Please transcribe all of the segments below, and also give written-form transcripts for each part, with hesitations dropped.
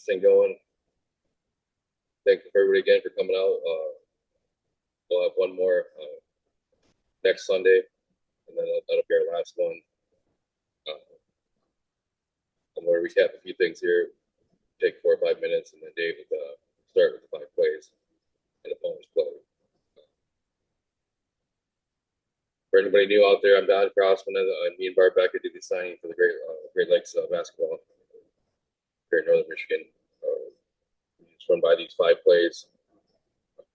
this thing going. Thank everybody again for coming out. We'll have one more next Sunday, and then that'll be our last one. I'm going to recap a few things here, take 4 or 5 minutes, and then Dave will start with the 5 plays and the bonus play. For anybody new out there, I'm Don Crossman, and me and Bart Becker did the signing for the Great Lakes basketball here in Northern Michigan. Just run by these 5 plays.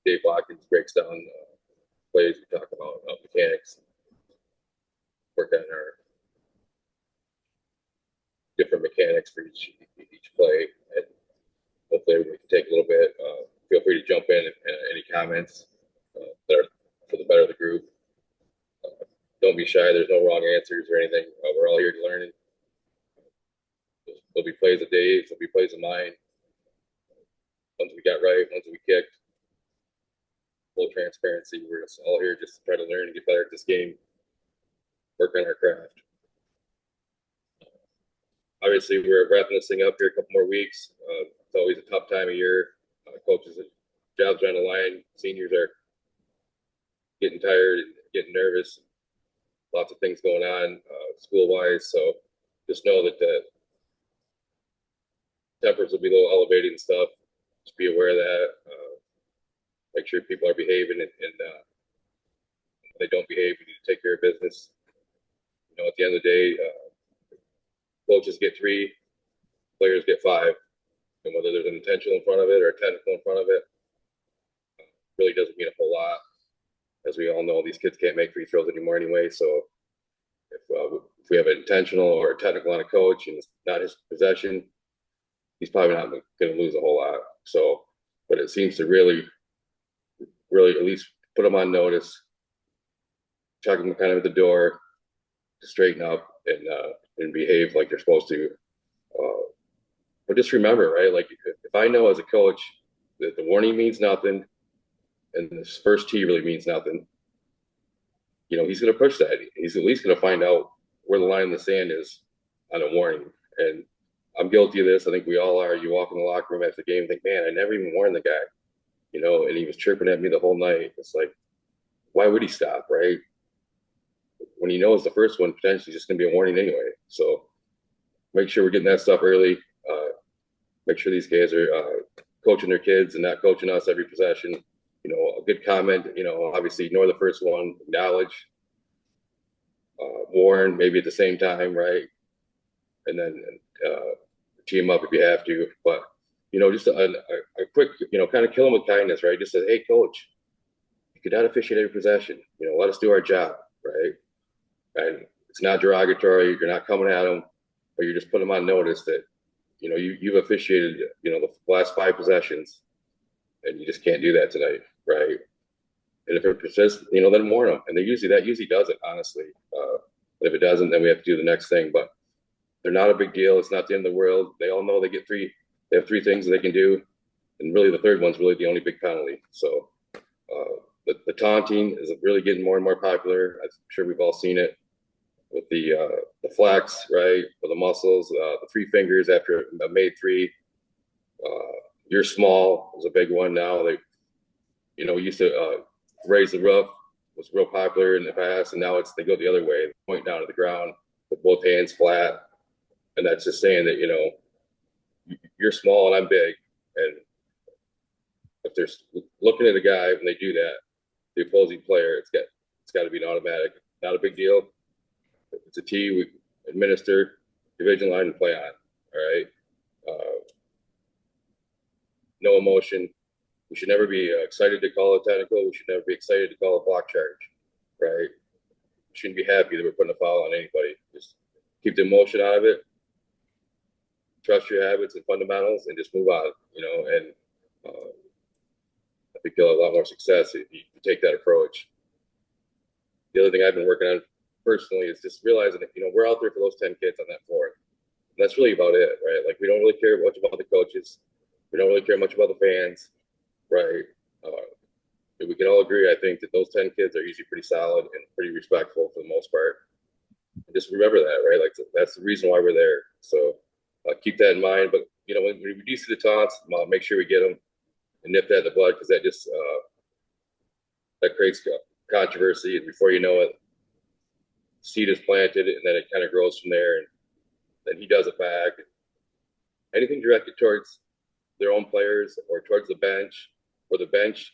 Dave Watkins breaks down plays. We talk about mechanics, work on our different mechanics for each play, and hopefully everybody can take a little bit. Feel free to jump in and any comments that are for the better of the group. Don't be shy. There's no wrong answers or anything. We're all here to learn. There'll be plays of Dave's. There'll be plays of mine. Ones we got right, ones we kicked. Full transparency. We're just all here just to try to learn and get better at this game. Work on our craft. Obviously, we're wrapping this thing up here a couple more weeks. It's always a tough time of year. Coaches' jobs are on the line. Seniors are getting tired and getting nervous. Lots of things going on school-wise. So just know that the tempers will be a little elevated and stuff. Just be aware of that. Make sure people are behaving, and when they don't behave, we need to take care of business. You know, at the end of the day, coaches get 3, players get 5. And whether there's an intentional in front of it or a technical in front of it, really doesn't mean a whole lot. As we all know, these kids can't make free throws anymore anyway. So if we have an intentional or a technical on a coach and it's not his possession, he's probably not going to lose a whole lot. So, but it seems to really at least put them on notice, chuck them kind of at the door to straighten up and behave like they're supposed to. But just remember, right? Like if I know as a coach that the warning means nothing and this first tee really means nothing, you know, he's going to push that. He's at least going to find out where the line in the sand is on a warning. And I'm guilty of this. I think we all are. You walk in the locker room after the game and think, man, I never even warned the guy, you know, and he was chirping at me the whole night. It's like, why would he stop, right? When he knows the first one potentially just going to be a warning anyway. So make sure we're getting that stuff early. Make sure these guys are coaching their kids and not coaching us every possession. You know, a good comment, you know, obviously ignore the first one, acknowledge, warn maybe at the same time, right? And then team up if you have to. But, you know, just a quick, you know, kind of kill them with kindness, right? Just say, hey, coach, you could not officiate every possession. You know, let us do our job, right? And it's not derogatory. You're not coming at them, but you're just putting them on notice that, you know, you've officiated, you know, the last 5 possessions, and you just can't do that tonight, right? And if it persists, you know, then warn them. And that usually does it, honestly. But if it doesn't, then we have to do the next thing. But they're not a big deal. It's not the end of the world. They all know they get 3. They have 3 things that they can do, and really the third one's really the only big penalty. So the taunting is really getting more and more popular. I'm sure we've all seen it with the flex, right? For the muscles, the 3 fingers after a made 3. You're small is a big one now. They, you know, we used to raise the roof was real popular in the past, and now they go the other way, point down to the ground with both hands flat, and that's just saying that, you know, you're small and I'm big, and if they're looking at a guy when they do that, the opposing player, it's got to be an automatic, not a big deal. It's a tee. We administer, division line, and play on. All right. No emotion. We should never be excited to call a technical. We should never be excited to call a block charge. Right. We shouldn't be happy that we're putting a foul on anybody. Just keep the emotion out of it. Trust your habits and fundamentals, and just move on. You know, and I think you'll have a lot more success if you take that approach. The other thing I've been working on personally is just realizing that, you know, we're out there for those 10 kids on that floor. And that's really about it, right? Like, we don't really care much about the coaches. We don't really care much about the fans, right? We can all agree, I think, that those 10 kids are usually pretty solid and pretty respectful for the most part. And just remember that, right? Like, that's the reason why we're there. So keep that in mind. But when we do see the taunts, make sure we get them and nip that in the bud, because that just that creates controversy, and before you know it, seed is planted, and then it kind of grows from there, and then he does it back. Anything directed towards their own players or towards the bench, or the bench,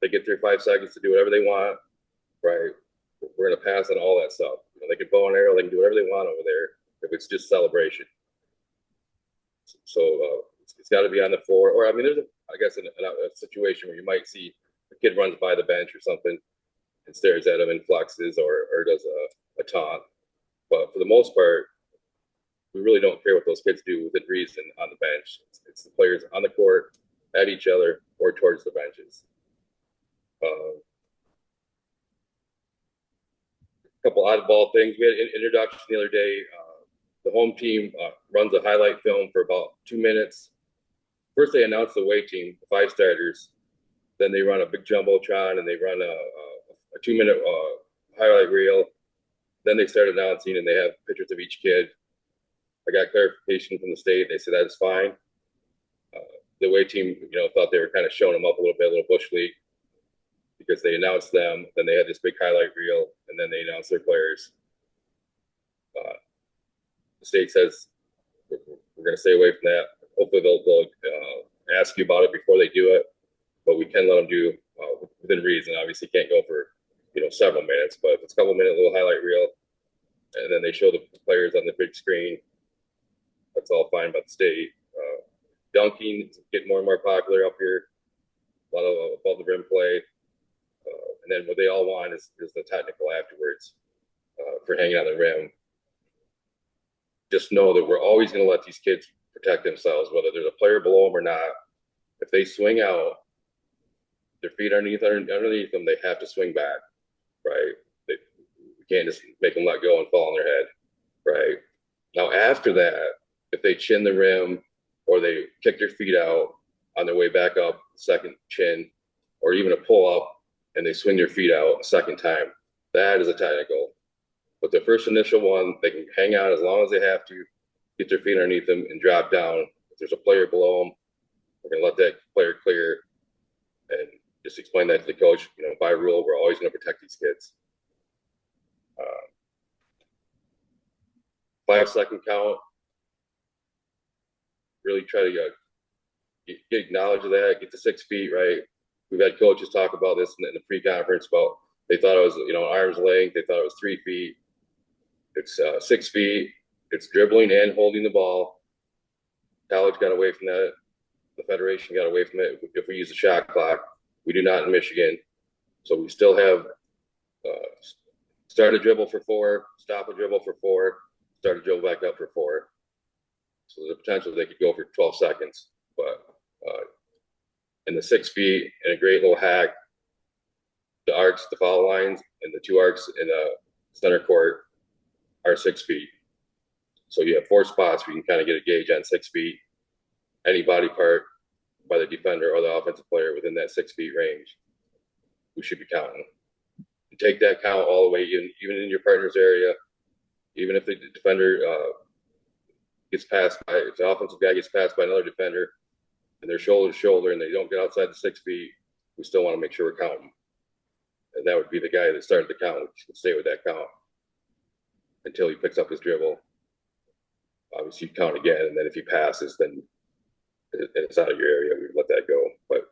they get their 5 seconds to do whatever they want, right? We're going to pass on all that stuff. They can bow and arrow, they can do whatever they want over there if it's just celebration. So it's got to be on the floor. Or, I mean, there's, I guess, a situation where you might see a kid runs by the bench or something and stares at him and flexes or does a taunt. But for the most part, we really don't care what those kids do within reason on the bench. It's the players on the court, at each other, or towards the benches. A couple oddball things. We had an introduction the other day. The home team runs a highlight film for about 2 minutes. First, they announce the away team, the 5 starters. Then they run a big jumbotron and they run a 2-minute highlight reel. Then they start announcing and they have pictures of each kid. I got clarification from the state. They said that is fine. The away team, thought they were kind of showing them up a little bit, a little bush league, because they announced them. Then they had this big highlight reel, and then they announced their players. The state says we're going to stay away from that. Hopefully they'll ask you about it before they do it, but we can let them do within reason. Obviously, can't go for several minutes, but if it's a couple minute little highlight reel, and then they show the players on the big screen, that's all fine by the state. Dunking is getting more and more popular up here. A lot of above the rim play, and then what they all want is the technical afterwards for hanging on the rim. Just know that we're always going to let these kids protect themselves, whether there's a player below them or not. If they swing out, their feet underneath them, they have to swing back, right? We can't just make them let go and fall on their head, right? Now, after that, if they chin the rim or they kick their feet out on their way back up, second chin, or even a pull up, and they swing their feet out a second time, that is a technical. But the first initial one, they can hang out as long as they have to, get their feet underneath them and drop down. If there's a player below them, we're going to let that player clear and just explain that to the coach. By rule, we're always going to protect these kids. 5-second count. Really try to get knowledge of that, get to 6 feet, right? We've had coaches talk about this in the pre-conference about they thought it was, arm's length. They thought it was 3 feet. It's 6 feet. It's dribbling and holding the ball. College got away from that. The Federation got away from it. If we use the shot clock, we do not in Michigan. So we still have start a dribble for 4, stop a dribble for 4, start a dribble back up for 4. So there's a potential they could go for 12 seconds. But in the 6 feet, and a great little hack, the arcs, the foul lines, and the 2 arcs in the center court are 6 feet. So you have 4 spots where you can kind of get a gauge on 6 feet. Any body part by the defender or the offensive player within that 6 feet range, we should be counting. And take that count all the way, even in your partner's area, even if the defender gets passed by, if the offensive guy gets passed by another defender and they're shoulder to shoulder and they don't get outside the 6 feet, we still want to make sure we're counting. And that would be the guy that started the count. We should stay with that count until he picks up his dribble. Obviously, you count again, and then if he passes, then it's out of your area. We let that go. But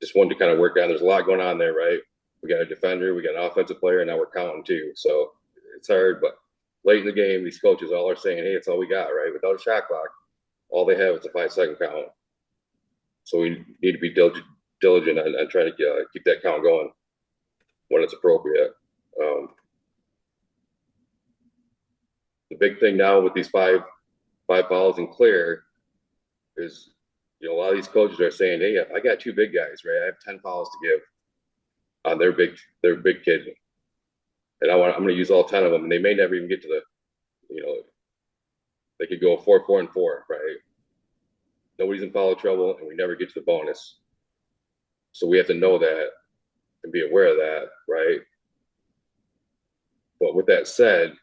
just wanted to kind of work on. There's a lot going on there, right? We got a defender, we got an offensive player, and now we're counting too. So it's hard, but late in the game, these coaches all are saying, "Hey, it's all we got, right?" Without a shot clock, all they have is a 5-second count. So we need to be diligent on trying to keep that count going when it's appropriate. The big thing now with these five fouls and clear is, a lot of these coaches are saying, "Hey, I got 2 big guys, right? I have 10 fouls to give on their big kid, and I'm going to use all 10 of them." And they may never even get to the, they could go 4, 4, and 4, right? Nobody's in foul trouble, and we never get to the bonus. So we have to know that and be aware of that, right? But with that said,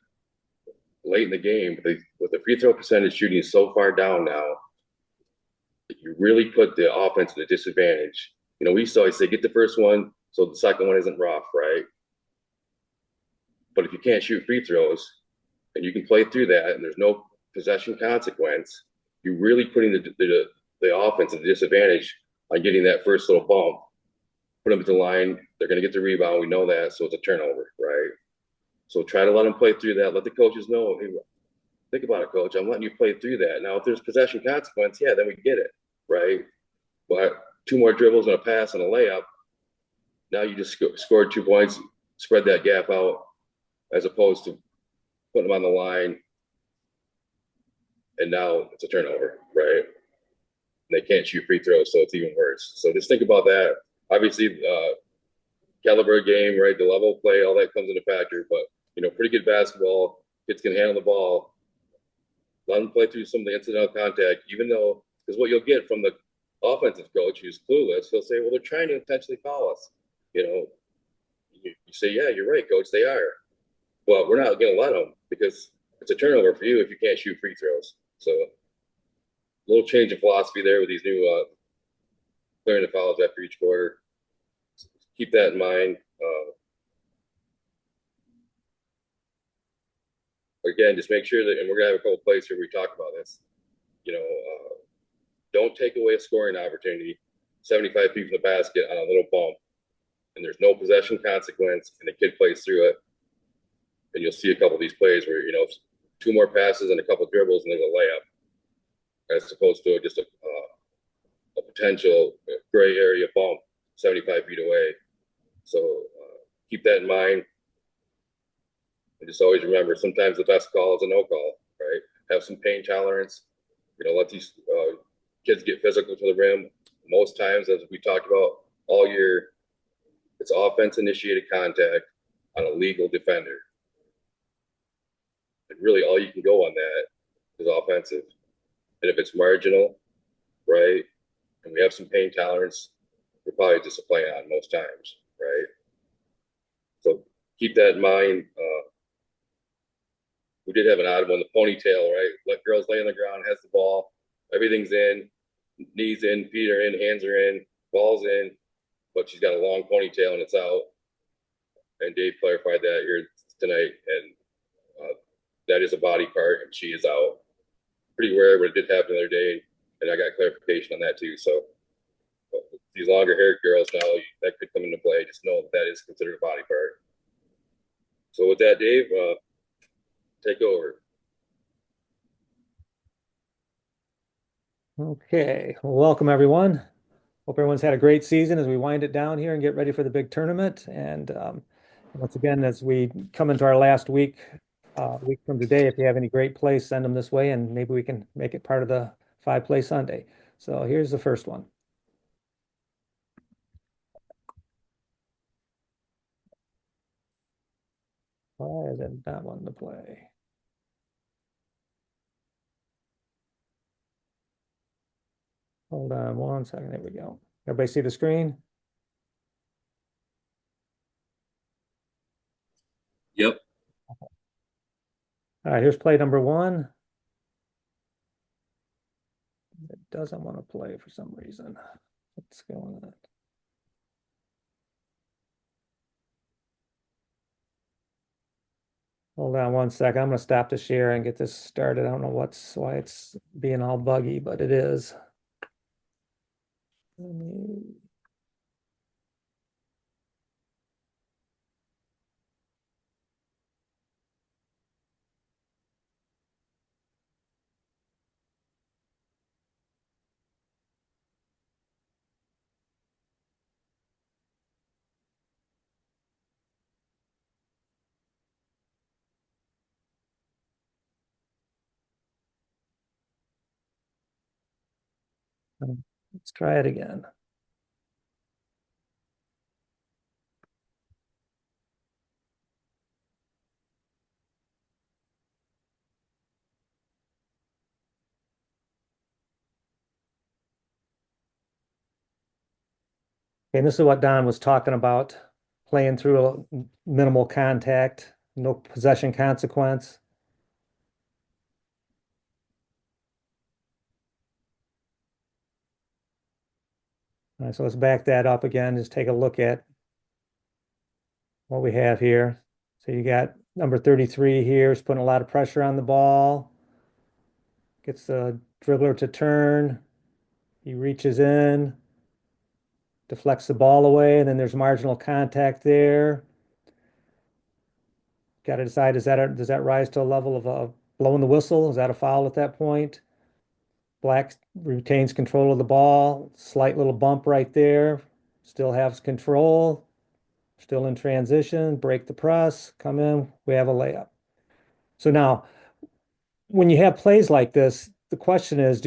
late in the game, with the free throw percentage shooting so far down now, You really put the offense at a disadvantage. We used to always say, get the first one so the second one isn't rough, right? But if you can't shoot free throws and you can play through that and there's no possession consequence, you're really putting the offense at a disadvantage by getting that first little bump. Put them at the line, they're going to get the rebound. We know that, so it's a turnover, right? So try to let them play through that. Let the coaches know, hey, think about it, coach. I'm letting you play through that. Now, if there's possession consequence, yeah, then we get it, right? But two more dribbles and a pass and a layup, now you just scored 2 points, spread that gap out, as opposed to putting them on the line, and now it's a turnover, right? And they can't shoot free throws, so it's even worse. So just think about that. Obviously, caliber of game, right? The level of play, all that comes into factor. But pretty good basketball. Kids can handle the ball. Let them play through some of the incidental contact, even though, because what you'll get from the offensive coach who's clueless, he'll say, well, they're trying to intentionally foul us. You say, yeah, you're right, coach, they are. Well, we're not going to let them because it's a turnover for you if you can't shoot free throws. So a little change of philosophy there with these new clearing the fouls after each quarter. So keep that in mind. Again, just make sure that, and we're going to have a couple plays here we talk about this. Don't take away a scoring opportunity 75 feet from the basket on a little bump, and there's no possession consequence, and the kid plays through it. And you'll see a couple of these plays where, two more passes and a couple of dribbles and there's a layup, as opposed to just a potential gray area bump 75 feet away. So keep that in mind. And just always remember, sometimes the best call is a no call, right? Have some pain tolerance. Let these kids get physical to the rim. Most times, as we talked about all year, it's offense-initiated contact on a legal defender. And really, all you can go on that is offensive. And if it's marginal, right, and we have some pain tolerance, we're probably just a play on most times, right? So keep that in mind. We did have an odd one, the ponytail, right? Let girls lay on the ground, has the ball, everything's in, knees in, feet are in, hands are in, ball's in, but she's got a long ponytail and it's out. And Dave clarified that here tonight, and that is a body part, and she is out. Pretty rare, but it did happen the other day, and I got clarification on that too. So these longer haired girls now, that could come into play. Just know that is considered a body part. So with that, Dave, take over. Okay, well, welcome everyone. Hope everyone's had a great season as we wind it down here and get ready for the big tournament. And once again, as we come into our last week from today, if you have any great plays, send them this way, and maybe we can make it part of the 5-play Sunday. So here's the first one. Why is it not wanting to play? Hold on 1 second. There we go. Everybody see the screen? Yep. All right, here's play number 1. It doesn't want to play for some reason. What's going on? Hold on 1 second. I'm going to stop the share and get this started. I don't know why it's being all buggy, but it is. Let's try it again. And this is what Don was talking about, playing through a minimal contact, no possession consequence. All right, so let's back that up again. Just take a look at what we have here. So you got number 33 here is putting a lot of pressure on the ball, gets the dribbler to turn. He reaches in, deflects the ball away, and then there's marginal contact there. Got to decide, does that rise to a level of blowing the whistle? Is that a foul at that point? Black retains control of the ball. Slight little bump right there. Still has control. Still in transition. Break the press. Come in. We have a layup. So now, when you have plays like this, the question is,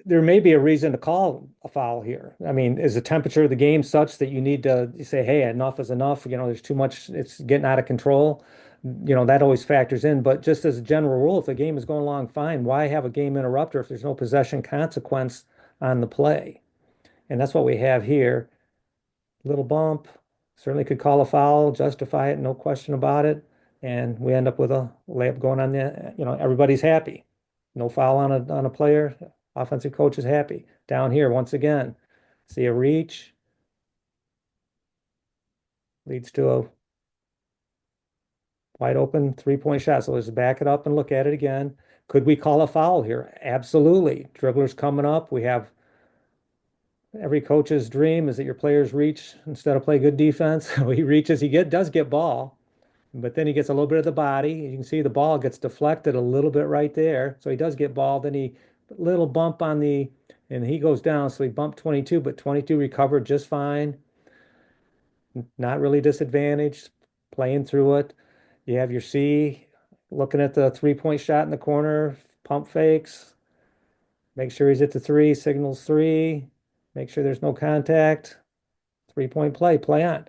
there may be a reason to call a foul here. I mean, is the temperature of the game such that you need to say, hey, enough is enough? There's too much, it's getting out of control. That always factors in. But just as a general rule, if the game is going along fine, why have a game interrupter if there's no possession consequence on the play? And that's what we have here. Little bump, certainly could call a foul, justify it, no question about it. And we end up with a layup going on there. Everybody's happy. No foul on a player. Offensive coach is happy. Down here, once again, see a reach, leads to a wide open 3-point shot. So let's back it up and look at it again. Could we call a foul here? Absolutely. Dribblers coming up. We have every coach's dream is that your players reach instead of play good defense. He reaches, does get ball, but then he gets a little bit of the body. You can see the ball gets deflected a little bit right there. So he does get ball. Then he little bump and he goes down. So he bumped 22, but 22 recovered just fine. Not really disadvantaged, playing through it. You have your C looking at the 3-point shot in the corner, pump fakes, make sure he's at the three, signals three, make sure there's no contact, 3-point play on.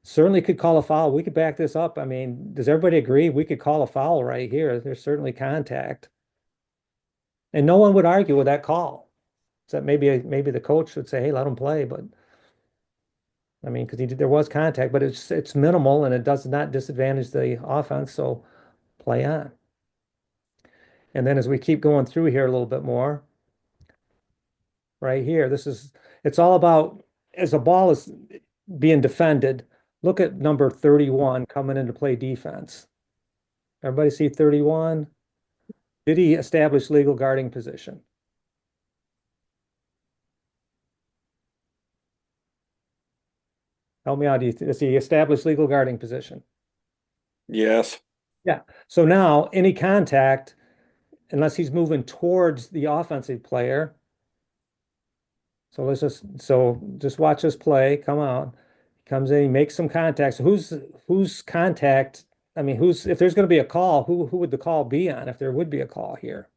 Certainly could call a foul. We could back this up. I mean, does everybody agree we could call a foul right here? There's certainly contact. And no one would argue with that call. Except maybe the coach would say, hey, let him play. But I mean, because there was contact, but it's minimal and it does not disadvantage the offense. So play on. And then as we keep going through here a little bit more, right here, it's all about as the ball is being defended. Look at number 31 coming in to play defense. Everybody see 31? Did he establish legal guarding position? Help me out. Does he establish legal guarding position? Yes. Yeah. So now any contact, unless he's moving towards the offensive player. So just watch this play. Come on. He comes in, he makes some contact. So who's contact? I mean, if there's going to be a call, who would the call be on if there would be a call here?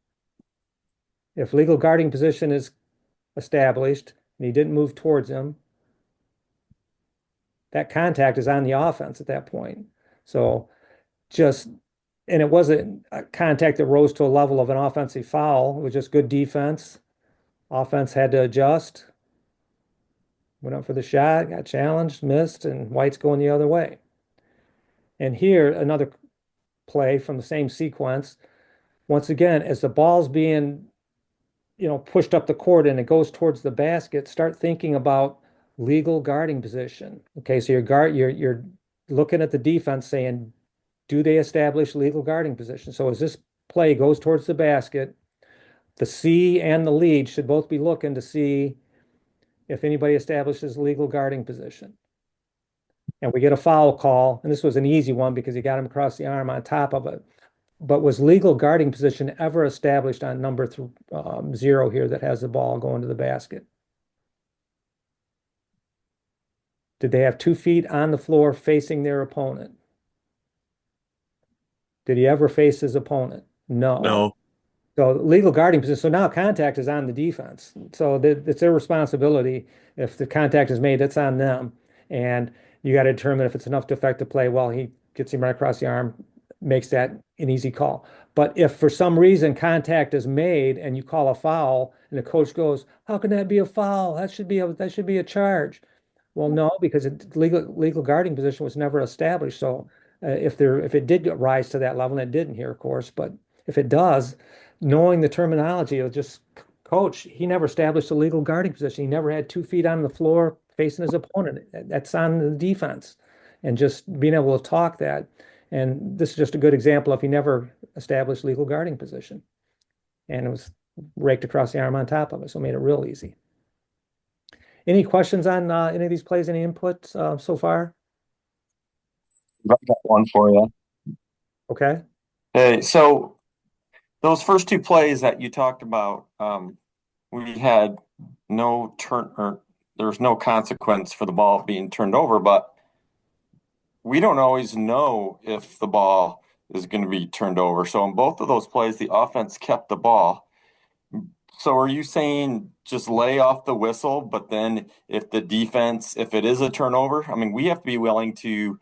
If legal guarding position is established and he didn't move towards him, that contact is on the offense at that point. So and it wasn't a contact that rose to a level of an offensive foul. It was just good defense. Offense had to adjust, went up for the shot, got challenged, missed, and White's going the other way. And here, another play from the same sequence. Once again, as the ball's being, pushed up the court and it goes towards the basket, start thinking about legal guarding position. Okay, so you're looking at the defense saying, do they establish legal guarding position? So as this play goes towards the basket, the C and the lead should both be looking to see if anybody establishes legal guarding position. And we get a foul call, and this was an easy one because he got him across the arm on top of it. But was legal guarding position ever established on number 0 here that has the ball going to the basket? Did they have 2 feet on the floor facing their opponent? Did he ever face his opponent? No. No. So legal guarding position. So now contact is on the defense. So it's their responsibility. If the contact is made, it's on them. And you got to determine if it's enough to affect the play. Well, he gets him right across the arm, makes that an easy call. But if for some reason contact is made and you call a foul and the coach goes, how can that be a foul? That should be a charge. Well, no, because legal guarding position was never established. So if it did rise to that level, and it didn't here, of course, but if it does, knowing the terminology, it'll just coach, he never established a legal guarding position. He never had 2 feet on the floor facing his opponent. That's on the defense. And just being able to talk that. And this is just a good example of he never established legal guarding position. And it was raked across the arm on top of it. So it made it real easy. Any questions on any of these plays, any inputs so far? I got one for you. Okay. Hey, so those first two plays that you talked about, we had no turn or there's no consequence for the ball being turned over, but we don't always know if the ball is going to be turned over. So in both of those plays, the offense kept the ball. So are you saying just lay off the whistle, but then if the defense, if it is a turnover, I mean, we have to be willing to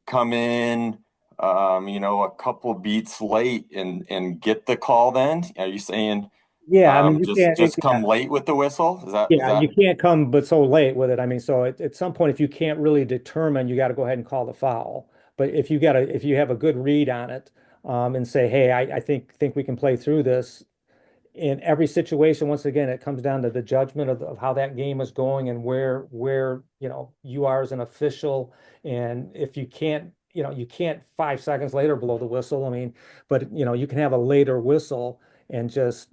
come in, a couple beats late and get the call then? Are you saying Yeah, I mean, you just can't, just yeah, come late with the whistle? Is yeah, that you can't come but so late with it. I mean, so at some point, if you can't really determine, you got to go ahead and call the foul. But if you have a good read on it, and say, hey, I think we can play through this, in every situation, once again, it comes down to the judgment of how that game is going and where you are as an official. And if you can't, you can't 5 seconds later blow the whistle. I mean, but you can have a later whistle and just,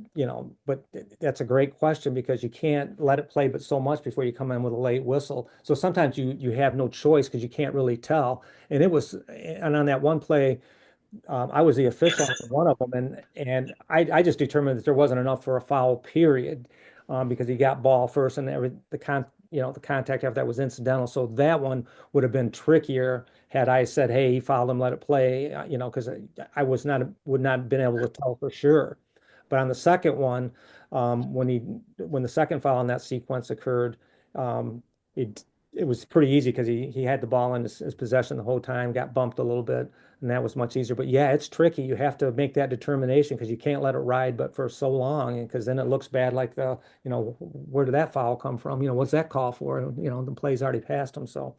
but that's a great question because you can't let it play but so much before you come in with a late whistle. So sometimes you have no choice because you can't really tell. And on that one play, I was the official on one of them, and I just determined that there wasn't enough for a foul, period, because he got ball first, and the contact after that was incidental. So that one would have been trickier had I said, "Hey, he fouled him, let it play," because I would not have been able to tell for sure. But on the second one, when the second foul in that sequence occurred, um, it was pretty easy because he had the ball in his possession the whole time, got bumped a little bit, and that was much easier. But yeah, it's tricky. You have to make that determination because you can't let it ride but for so long, and because then it looks bad. Like where did that foul come from? What's that call for? The play's already passed them. So,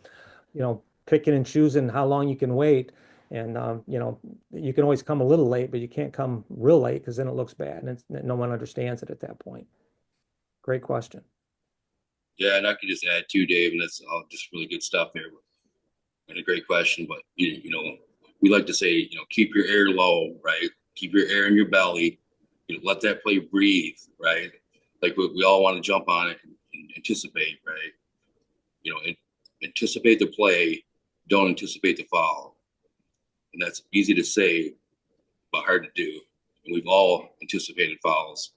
picking and choosing how long you can wait, and you can always come a little late, but you can't come real late because then it looks bad, and no one understands it at that point. Great question. Yeah, and I could just add too, Dave, and that's all just really good stuff here. And a great question, but we like to say, keep your air low, right? Keep your air in your belly. Let that play breathe, right? Like we all want to jump on it and anticipate, right? Anticipate the play, don't anticipate the foul, and that's easy to say, but hard to do. And we've all anticipated fouls,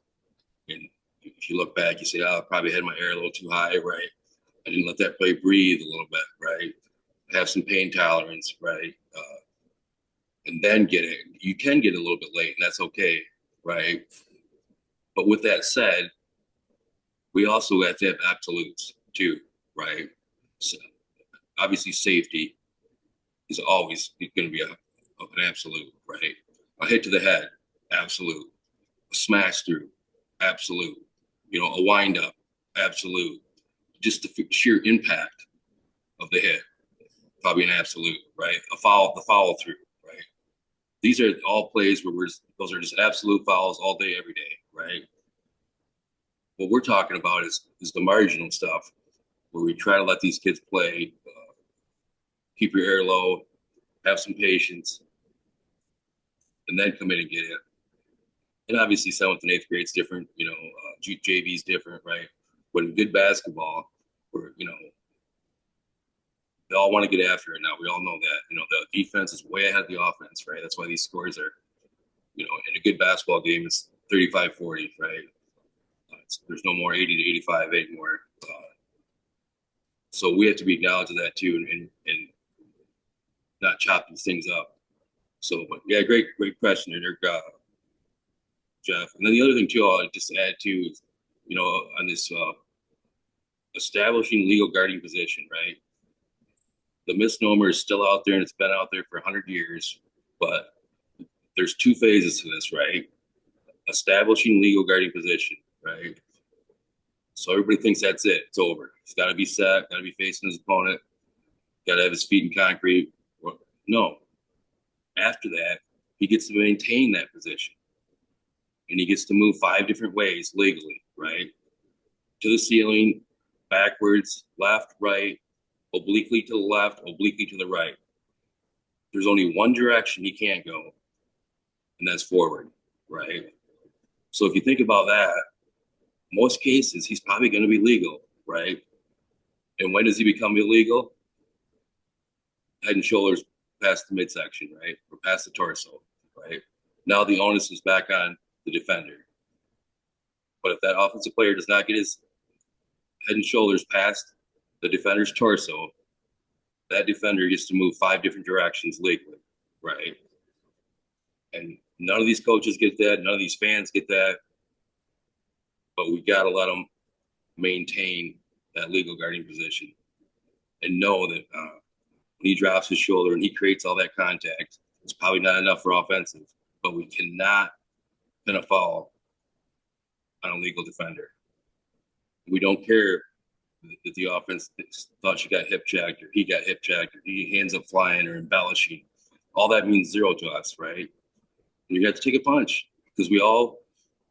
and if you look back, you say, "Oh, I probably had my air a little too high, right? I didn't let that play breathe a little bit, right? Have some pain tolerance, right? And then get it. You can get a little bit late, and that's okay, right? But with that said, we also have to have absolutes too, right? So obviously, safety is always going to be an absolute, right? A hit to the head, absolute. A smash through, absolute. A wind up, absolute. Just the sheer impact of the hit, probably an absolute, right? The follow through, right? These are all plays where those are just absolute fouls all day, every day, right? What we're talking about is the marginal stuff where we try to let these kids play, keep your air low, have some patience, and then come in and get it. And obviously, 7th and 8th grade's different, JV's different, right? But in good basketball, where they all want to get after it now. We all know that. The defense is way ahead of the offense, right? That's why these scores are, in a good basketball game, it's 35-40, right? There's no more 80 to 85 anymore. So we have to be acknowledged of that too, and not chop these things up. So, but yeah, great question there, Jeff. And then the other thing too, I'll just add to is, on this establishing legal guarding position, right? The misnomer is still out there, and it's been out there for 100 years. But there's 2 phases to this, right? Establishing legal guarding position, right? So everybody thinks that's it. It's over. He's got to be set, got to be facing his opponent, got to have his feet in concrete. Well, no. After that, he gets to maintain that position. And he gets to move 5 different ways legally, right? To the ceiling, backwards, left, right, obliquely to the left, obliquely to the right. There's only one direction he can't go, and that's forward, right? So if you think about that, most cases he's probably going to be legal, right? And when does he become illegal? Head and shoulders past the midsection, right? Or past the torso, right? Now the onus is back on the defender. But if that offensive player does not get his head and shoulders past the defender's torso, that defender gets to move 5 different directions legally, right? And none of these coaches get that. None of these fans get that. But we got to let them maintain that legal guarding position and know that when he drops his shoulder and he creates all that contact, it's probably not enough for offensive. But we cannot pin a foul on a legal defender. We don't care that the offense thought she got hip checked or he got hip checked or he hands up flying or embellishing. All that means zero to us, right? And you got to take a punch because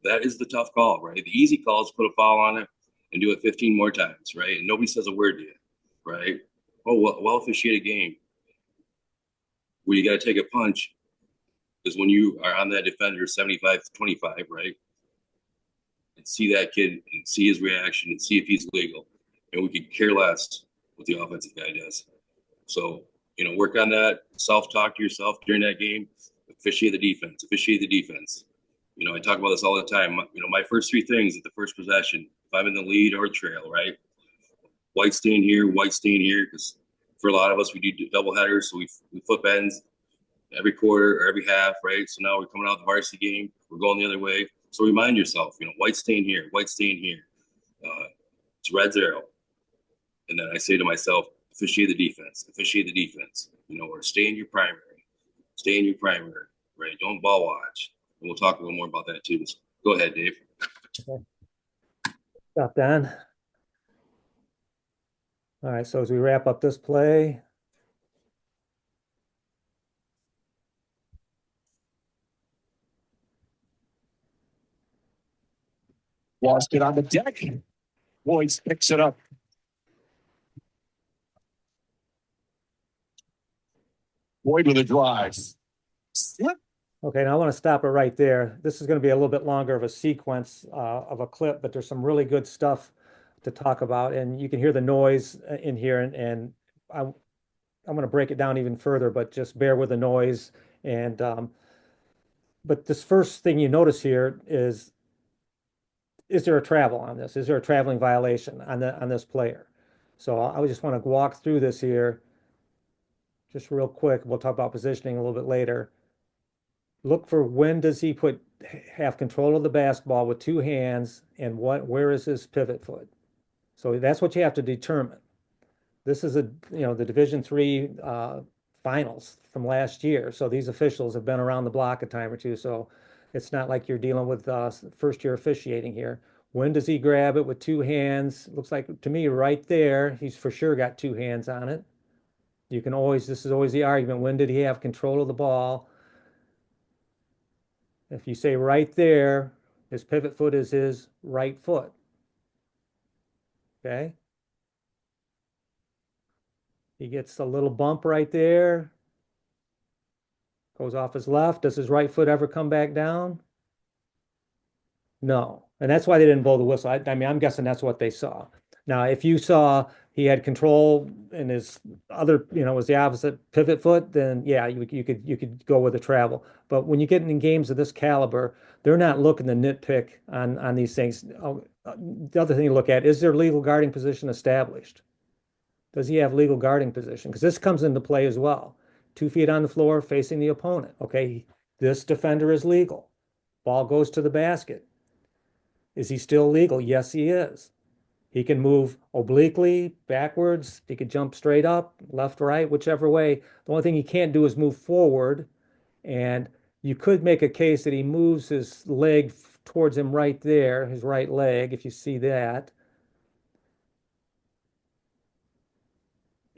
that is the tough call, right? The easy call is put a foul on it and do it 15 more times, right? And nobody says a word to you, right? Oh, well officiated game. Where you got to take a punch is when you are on that defender 75-25, right? And see that kid and see his reaction and see if he's legal. And we could care less what the offensive guy does. So, work on that. Self-talk to yourself during that game. Officiate the defense. Officiate the defense. I talk about this all the time. My first 3 things at the first possession, if I'm in the lead or trail, right? White staying here, because for a lot of us, we do double headers. So we flip ends every quarter or every half, right? So now we're coming out the varsity game. We're going the other way. So remind yourself, white staying here, white staying here. It's red 0. And then I say to myself, officiate the defense, or stay in your primary, right? Don't ball watch. And we'll talk a little more about that too. So go ahead, Dave. Okay. Stop, Dan. All right, so as we wrap up this play, lost it on the deck. Boyce picks it up. Boyd with a drive. Slip. okay, now I want to stop it right there. This is going to be a little bit longer of a sequence of a clip, but there's some really good stuff to talk about, and you can hear the noise in here, and I'm going to break it down even further, but just bear with the noise. And but this first thing you notice here is there a travel on this? Is there a traveling violation on this player? So I just want to walk through this here just real quick. We'll talk about positioning a little bit later. Look for when does he have control of the basketball with 2 hands, and where is his pivot foot? So that's what you have to determine. This is the Division III finals from last year. So these officials have been around the block a time or two. So it's not like you're dealing with first-year officiating here. When does he grab it with 2 hands? Looks like to me right there, he's for sure got 2 hands on it. This is always the argument. When did he have control of the ball? If you say right there, his pivot foot is his right foot. Okay. He gets a little bump right there. Goes off his left. Does his right foot ever come back down? No. And that's why they didn't blow the whistle. I mean, I'm guessing that's what they saw. Now, if you saw he had control and his other, was the opposite pivot foot, then yeah, you could go with the travel. But when you get in games of this caliber, they're not looking to nitpick on these things. The other thing you look at, is their legal guarding position established? Does he have legal guarding position? Because this comes into play as well. 2 feet on the floor facing the opponent. Okay, this defender is legal. Ball goes to the basket. Is he still legal? Yes, he is. He can move obliquely, backwards. He could jump straight up, left, right, whichever way. The only thing he can't do is move forward. And you could make a case that he moves his leg towards him right there, his right leg, if you see that.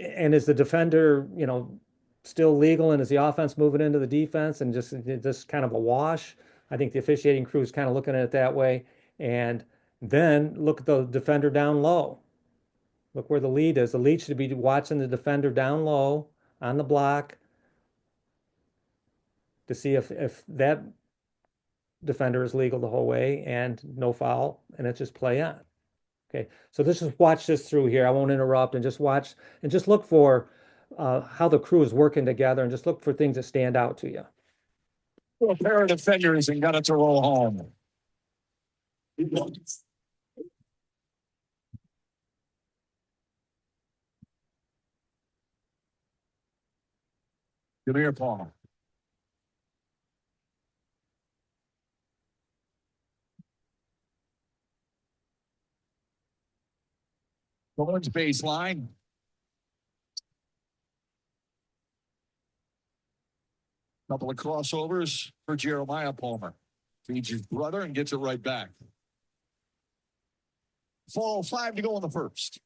And is the defender, still legal? And is the offense moving into the defense and just kind of a wash? I think the officiating crew is kind of looking at it that way. And Then look at the defender down low. Look where the lead is. The lead should be watching the defender down low on the block to see if that defender is legal the whole way and no foul, and it's just play on. Okay, so let's just watch this through here. I won't interrupt, and just watch and just look for how the crew is working together, and just look for things that stand out to you. A pair of defenders and got it to roll home. Come here, Paul. Towards baseline. Couple of crossovers for Jeremiah Palmer. Feeds his brother and gets it right back. 4:05 to go in the first.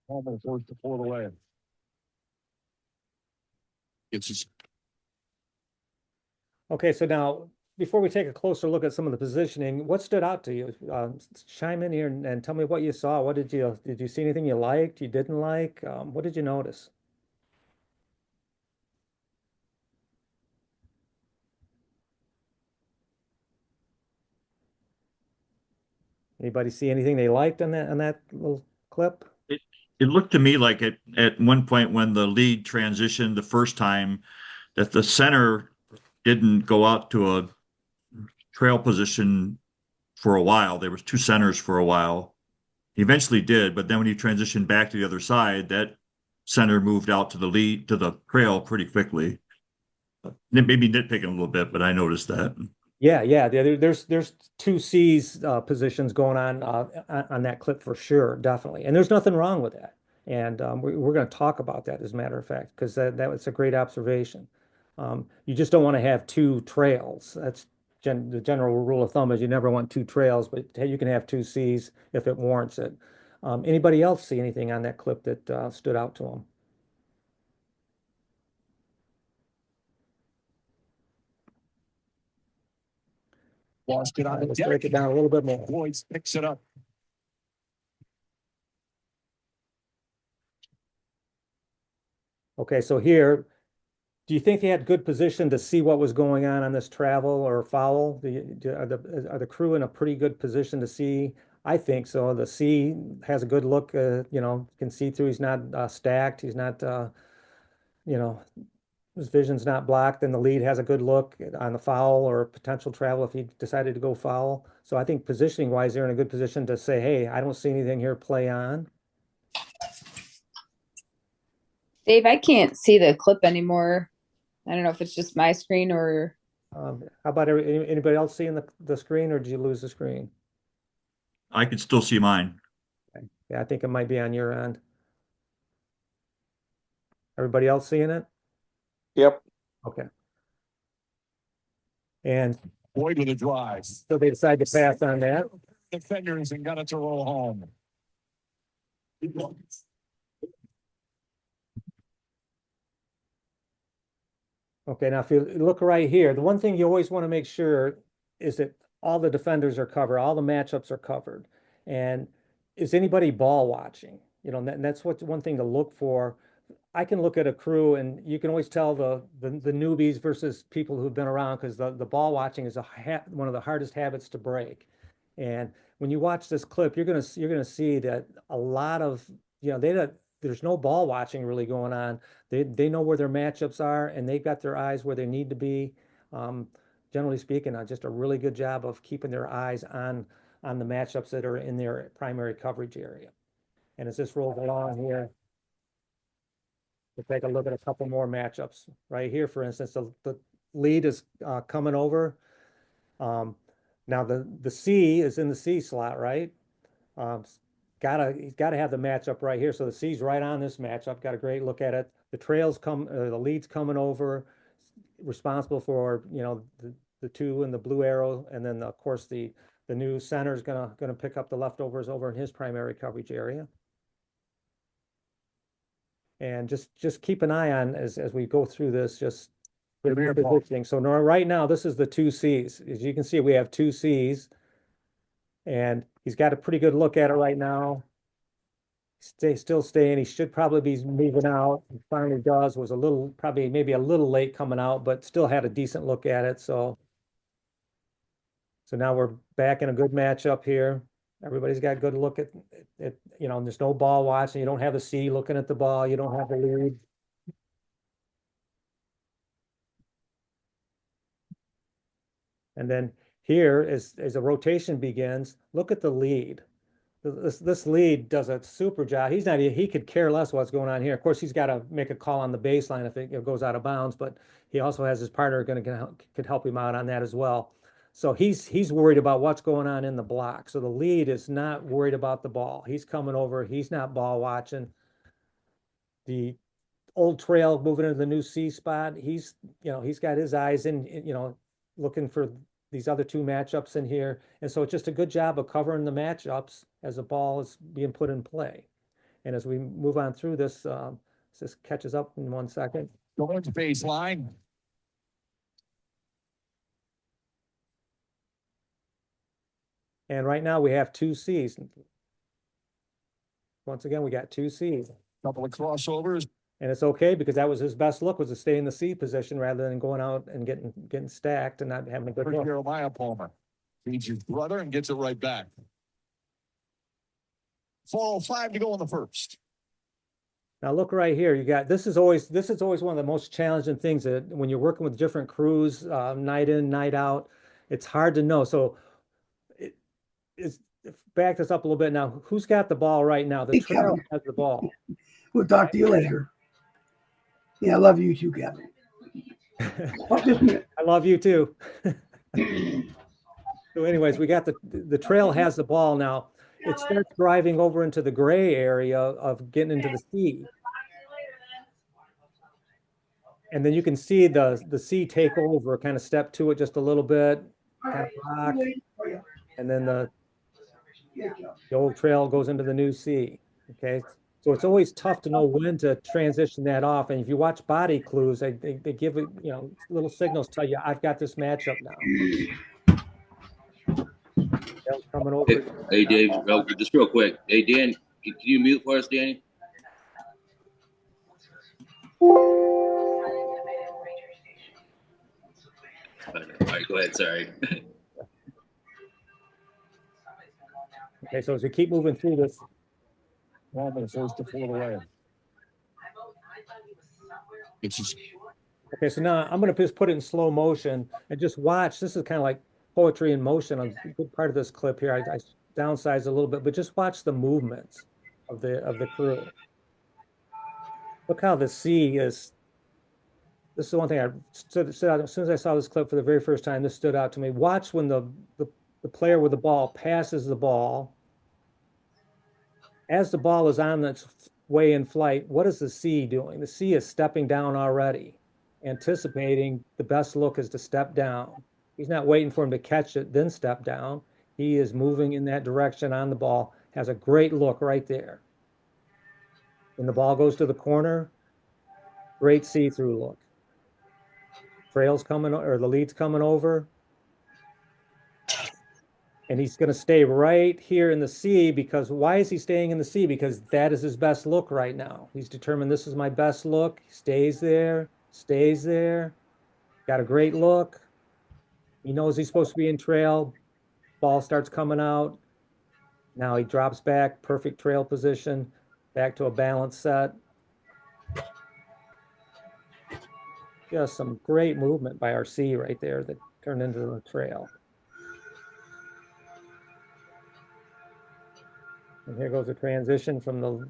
Palmer forced to pull it away. It's his. Okay, so now before we take a closer look at some of the positioning, what stood out to you? Chime in here and tell me what you saw. What did you see anything you liked, you didn't like? What did you notice? Anybody see anything they liked on that little clip? It looked to me like at one point when the lead transitioned the first time that the center didn't go out to a trail position for a while. There was two centers for a while. He eventually did, but then when he transitioned back to the other side, that center moved out to the lead to the trail pretty quickly. Maybe nitpicking a little bit, but I noticed that. Yeah. There's two C's positions going on that clip for sure, definitely. And there's nothing wrong with that. And we're going to talk about that as a matter of fact, because that was a great observation. You just don't want to have two trails. That's the general rule of thumb is you never want two trails, but hey, you can have two C's if it warrants it. Anybody else see anything on that clip that stood out to them? Lost it on the Let's deck. break it down a little bit more. Boyd picks it up. Okay, so here, do you think they had good position to see what was going on this travel or foul? Are the crew in a pretty good position to see? I think so. The C has a good look, can see through. He's not stacked. He's not, his vision's not blocked. And the lead has a good look on the foul or potential travel if he decided to go foul. So I think positioning wise, they're in a good position to say, hey, I don't see anything here, play on. Dave, I can't see the clip anymore. I don't know if it's just my screen or How about anybody else seeing the screen, or did you lose the screen? I could still see mine. Okay. Yeah, I think it might be on your end. Everybody else seeing it? Yep. Okay. And Boyd with a drive. so they decide to pass on that. Defenders and got it to roll home. Okay, now if you look right here, the one thing you always want to make sure is that all the defenders are covered, all the matchups are covered. And is anybody ball watching? And that's what's one thing to look for. I can look at a crew and you can always tell the newbies versus people who've been around because the ball watching is one of the hardest habits to break. And when you watch this clip, you're gonna see that a lot of there's no ball watching really going on. They know where their matchups are and they've got their eyes where they need to be. Generally speaking, just a really good job of keeping their eyes on the matchups that are in their primary coverage area. And as this rolls along here, we'll take a look at a couple more matchups right here. For instance, the lead is coming over. Now the C is in the C slot, right? He's gotta have the matchup right here. So the C's right on this matchup. Got a great look at it. The lead's coming over, responsible for the two and the blue arrow, and then of course the new center is gonna pick up the leftovers over in his primary coverage area. And just keep an eye on as we go through this, just Good the man, Paul. positioning. So right now, this is the 2Cs. As you can see, we have 2Cs. And he's got a pretty good look at it right now. Still staying. He should probably be moving out. He finally does. Was a little, probably maybe a little late coming out, but still had a decent look at it. So now we're back in a good matchup here. Everybody's got a good look at it. You know, there's no ball watching. You don't have the C looking at the ball. You don't have the lead. And then here, as a rotation begins, look at the lead. This lead does a super job. He could care less what's going on here. Of course, he's got to make a call on the baseline if it goes out of bounds, but he also has his partner could help him out on that as well. So he's worried about what's going on in the block. So the lead is not worried about the ball. He's coming over. He's not ball watching. The old trail moving into the new C spot. He's got his eyes in, looking for these other two matchups in here. And so it's just a good job of covering the matchups as the ball is being put in play. And as we move on through this, this catches up in 1 second. Going to baseline. And right now we have 2Cs. Once again, we got 2Cs. Couple of crossovers. And it's okay because that was his best look, was to stay in the C position rather than going out and getting stacked and not having a good For look. Jeremiah Palmer. Feeds his brother and gets it right back. 4:05 to go in the first. Now look right here. You got this is always one of the most challenging things that when you're working with different crews, night in, night out, it's hard to know. So back this up a little bit now. Who's got the ball right now? The trail has the ball. We'll talk to you later. Yeah, I love you too, Kevin. Oh, just a minute. I love you too. So anyways, we got the trail has the ball now. It starts driving over into the gray area of getting into the C. And then you can see the C take over, kind of step to it just a little bit, kind of rock. And then the old trail goes into the new C. Okay. So it's always tough to know when to transition that off. And if you watch body clues, they give it, little signals tell you, I've got this matchup now. Coming over. Hey, Dave, just real quick. Hey, Dan, can you mute for us, Danny? All right, go ahead. Sorry. Okay, so as we keep moving through this. Almost to pull away. Okay, so now I'm going to just put it in slow motion and just watch. This is kind of like poetry in motion. A good part of this clip here. I downsized a little bit, but just watch the movements of the crew. Look how the C is. This is the one thing I stood out as soon as I saw this clip for the very first time. This stood out to me. Watch when the player with the ball passes the ball. As the ball is on its way in flight, what is the C doing? The C is stepping down already, anticipating the best look is to step down. He's not waiting for him to catch it, then step down. He is moving in that direction on the ball, has a great look right there. When the ball goes to the corner, great see-through look. Trail's coming, or the lead's coming over. And he's going to stay right here in the C because why is he staying in the C? Because that is his best look right now. He's determined this is my best look. He stays there, got a great look. He knows he's supposed to be in trail. Ball starts coming out. Now he drops back, perfect trail position, back to a balanced set. Just some great movement by our C right there that turned into the trail. And here goes the transition from the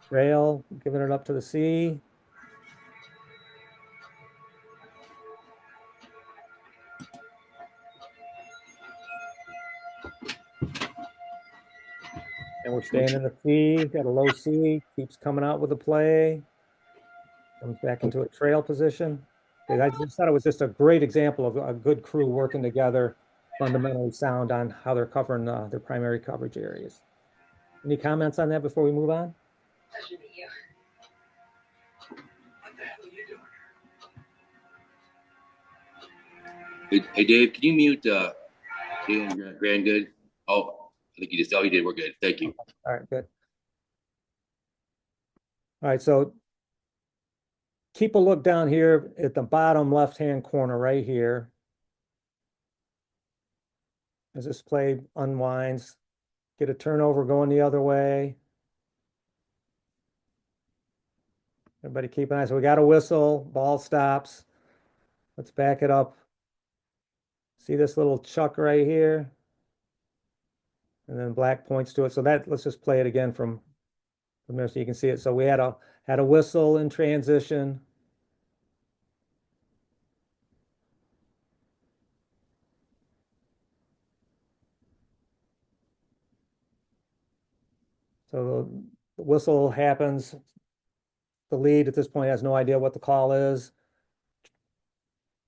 trail, giving it up to the C. And we're staying in the C, got a low C, keeps coming out with the play. Comes back into a trail position. I just thought it was just a great example of a good crew working together, fundamentally sound on how they're covering their primary coverage areas. Any comments on that before we move on? Hey Dave, can you mute Jalen Grandgood? Oh, I think he did. We're good. Thank you. All right, good. All right, so keep a look down here at the bottom left-hand corner right here. As this play unwinds, get a turnover going the other way. Everybody keep an eye. So we got a whistle, ball stops. Let's back it up. See this little chuck right here? And then black points to it. So that, let's just play it again from there so you can see it. So we had a whistle in transition. So the whistle happens. The lead at this point has no idea what the call is.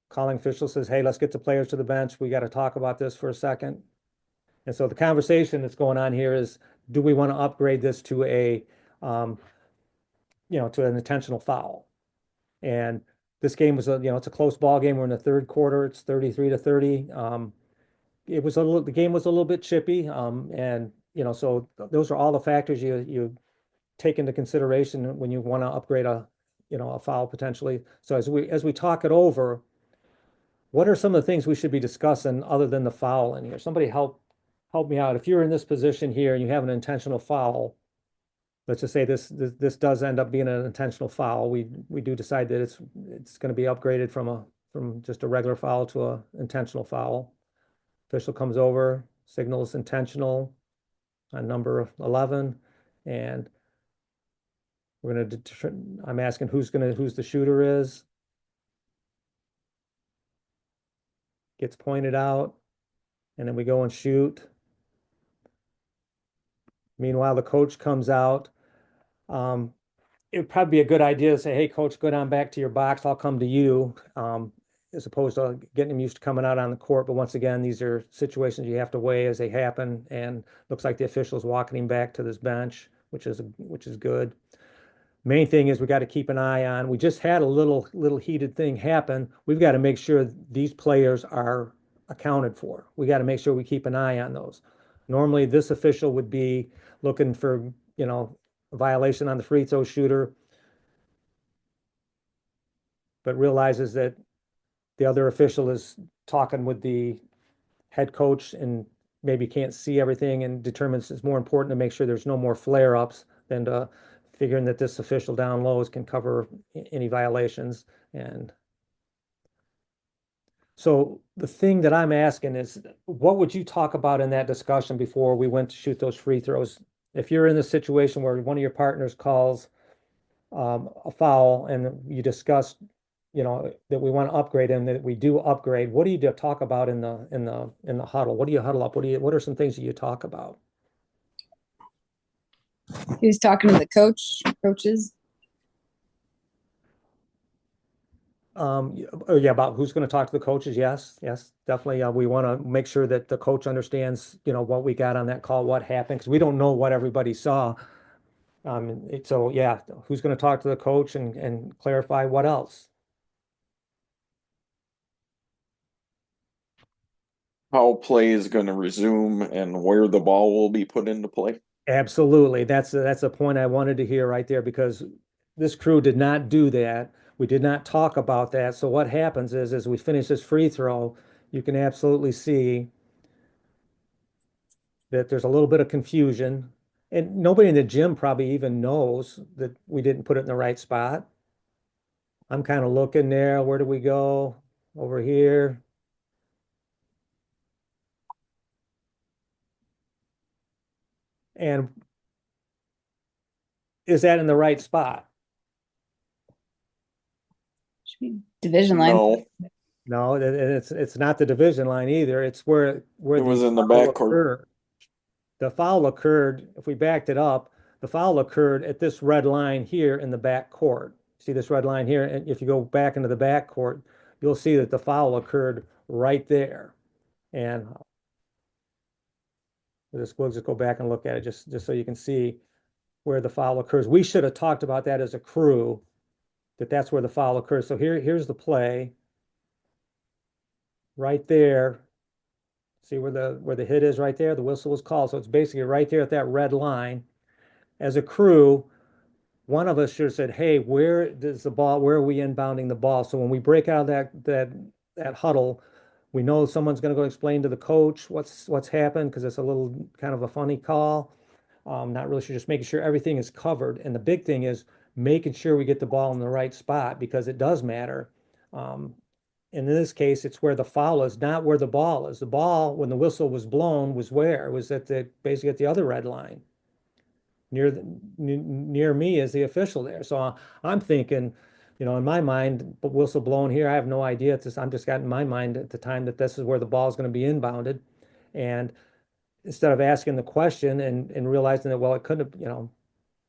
Calling official says, hey, let's get the players to the bench. We got to talk about this for a second. And so the conversation that's going on here is, do we want to upgrade this to a, to an intentional foul? And this game was it's a close ball game. We're in the third quarter. It's 33-30. The game was a little bit chippy. And so those are all the factors you take into consideration when you want to upgrade a foul potentially. So as we talk it over, what are some of the things we should be discussing other than the foul in here? Somebody help me out. If you're in this position here and you have an intentional foul, let's just say this does end up being an intentional foul. We do decide that it's going to be upgraded from just a regular foul to a intentional foul. Official comes over, signals intentional on number 11, and we're going to. I'm asking who's the shooter is. Gets pointed out, and then we go and shoot. Meanwhile, the coach comes out. It would probably be a good idea to say, hey, coach, go down back to your box. I'll come to you, as opposed to getting him used to coming out on the court. But once again, these are situations you have to weigh as they happen. And looks like the official's walking him back to this bench, which is good. Main thing is we got to keep an eye on. We just had a little heated thing happen. We've got to make sure these players are accounted for. We got to make sure we keep an eye on those. Normally, this official would be looking for, a violation on the free throw shooter, but realizes that the other official is talking with the head coach and maybe can't see everything and determines it's more important to make sure there's no more flare-ups than to figuring that this official down low can cover any violations. And so the thing that I'm asking is, what would you talk about in that discussion before we went to shoot those free throws? If you're in the situation where one of your partners calls a foul and you discussed, that we want to upgrade and that we do upgrade, what do you talk about in the huddle? What do you huddle up? What are some things that you talk about? He was talking to the coaches. Yeah, about who's going to talk to the coaches. Yes, definitely. We want to make sure that the coach understands, what we got on that call, what happened, because we don't know what everybody saw. So yeah, who's going to talk to the coach and clarify what else? How play is going to resume and where the ball will be put into play. Absolutely. That's a point I wanted to hear right there, because this crew did not do that. We did not talk about that. So what happens is, as we finish this free throw, you can absolutely see that there's a little bit of confusion, and nobody in the gym probably even knows that we didn't put it in the right spot. I'm kind of looking there. Where do we go? Over here. And is that in the right spot? Should be division line. No, No, and it's not the division line either. It's where it was the in the foul backcourt. occurred. The foul occurred, if we backed it up, the foul occurred at this red line here in the back court. See this red line here? And if you go back into the back court, you'll see that the foul occurred right there. And we'll just go back and look at it just so you can see where the foul occurs. We should have talked about that as a crew, that's where the foul occurs. So here's the play. right there. See where the hit is right there? The whistle was called. So it's basically right there at that red line. As a crew, one of us should have said, "Hey, where does the ball? Where are we inbounding the ball?" So when we break out of that huddle, we know someone's going to go explain to the coach what's happened because it's a little kind of a funny call. Not really sure, just making sure everything is covered. And the big thing is making sure we get the ball in the right spot because it does matter. In this case, it's where the foul is, not where the ball is. The ball, when the whistle was blown, was where? It was basically at the other red line. Near me is the official there. So I'm thinking, in my mind, whistle blown here. I have no idea. I'm just got in my mind at the time that this is where the ball is going to be inbounded. And instead of asking the question and realizing that, well, it couldn't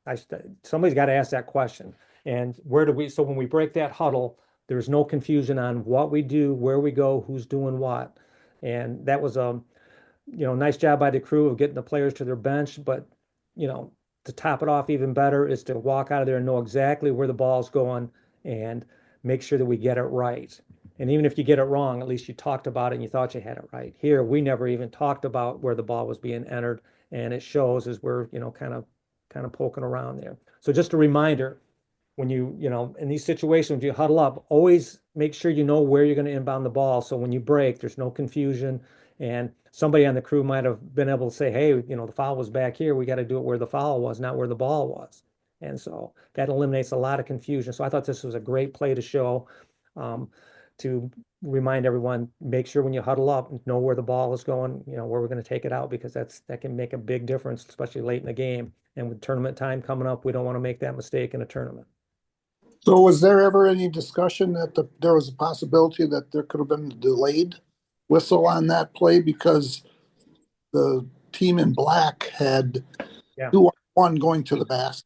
have, somebody's got to ask that question. And so when we break that huddle, there's no confusion on what we do, where we go, who's doing what. And that was nice job by the crew of getting the players to their bench. But, to top it off even better is to walk out of there and know exactly where the ball's going and make sure that we get it right. And even if you get it wrong, at least you talked about it and you thought you had it right. Here, we never even talked about where the ball was being entered, and it shows as we're, kind of poking around there. So just a reminder, when in these situations, you huddle up, always make sure you know where you're going to inbound the ball. So when you break, there's no confusion. And somebody on the crew might have been able to say, hey, the foul was back here. We got to do it where the foul was, not where the ball was. And so that eliminates a lot of confusion. So I thought this was a great play to show, to remind everyone, make sure when you huddle up, know where the ball is going, where we're going to take it out, because that can make a big difference, especially late in the game. And with tournament time coming up, we don't want to make that mistake in a tournament. So was there ever any discussion that there was a possibility that there could have been a delayed whistle on that play because the team in black had 2-on-1 going to the basket?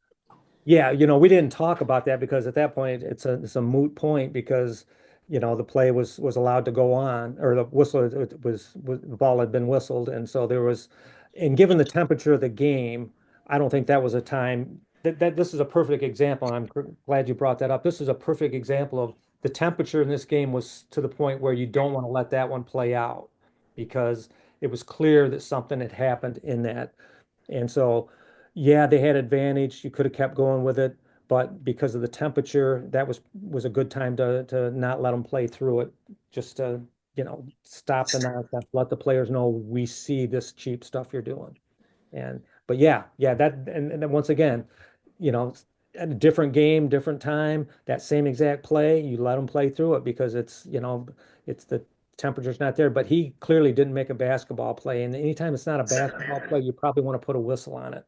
Yeah, we didn't talk about that because at that point it's a moot point because the play was allowed to go on, or the whistle the ball had been whistled, and so and given the temperature of the game, I don't think that was a time that this is a perfect example, and I'm glad you brought that up. This is a perfect example of the temperature in this game was to the point where you don't want to let that one play out because it was clear that something had happened in that. And so, yeah, they had advantage. You could have kept going with it, but because of the temperature, that was a good time to not let them play through it. Just to, stop the nonsense, let the players know we see this cheap stuff you're doing. But yeah, that and then once again, a different game, different time, that same exact play, you let them play through it because it's the temperature's not there. But he clearly didn't make a basketball play, and anytime it's not a basketball play, you probably want to put a whistle on it.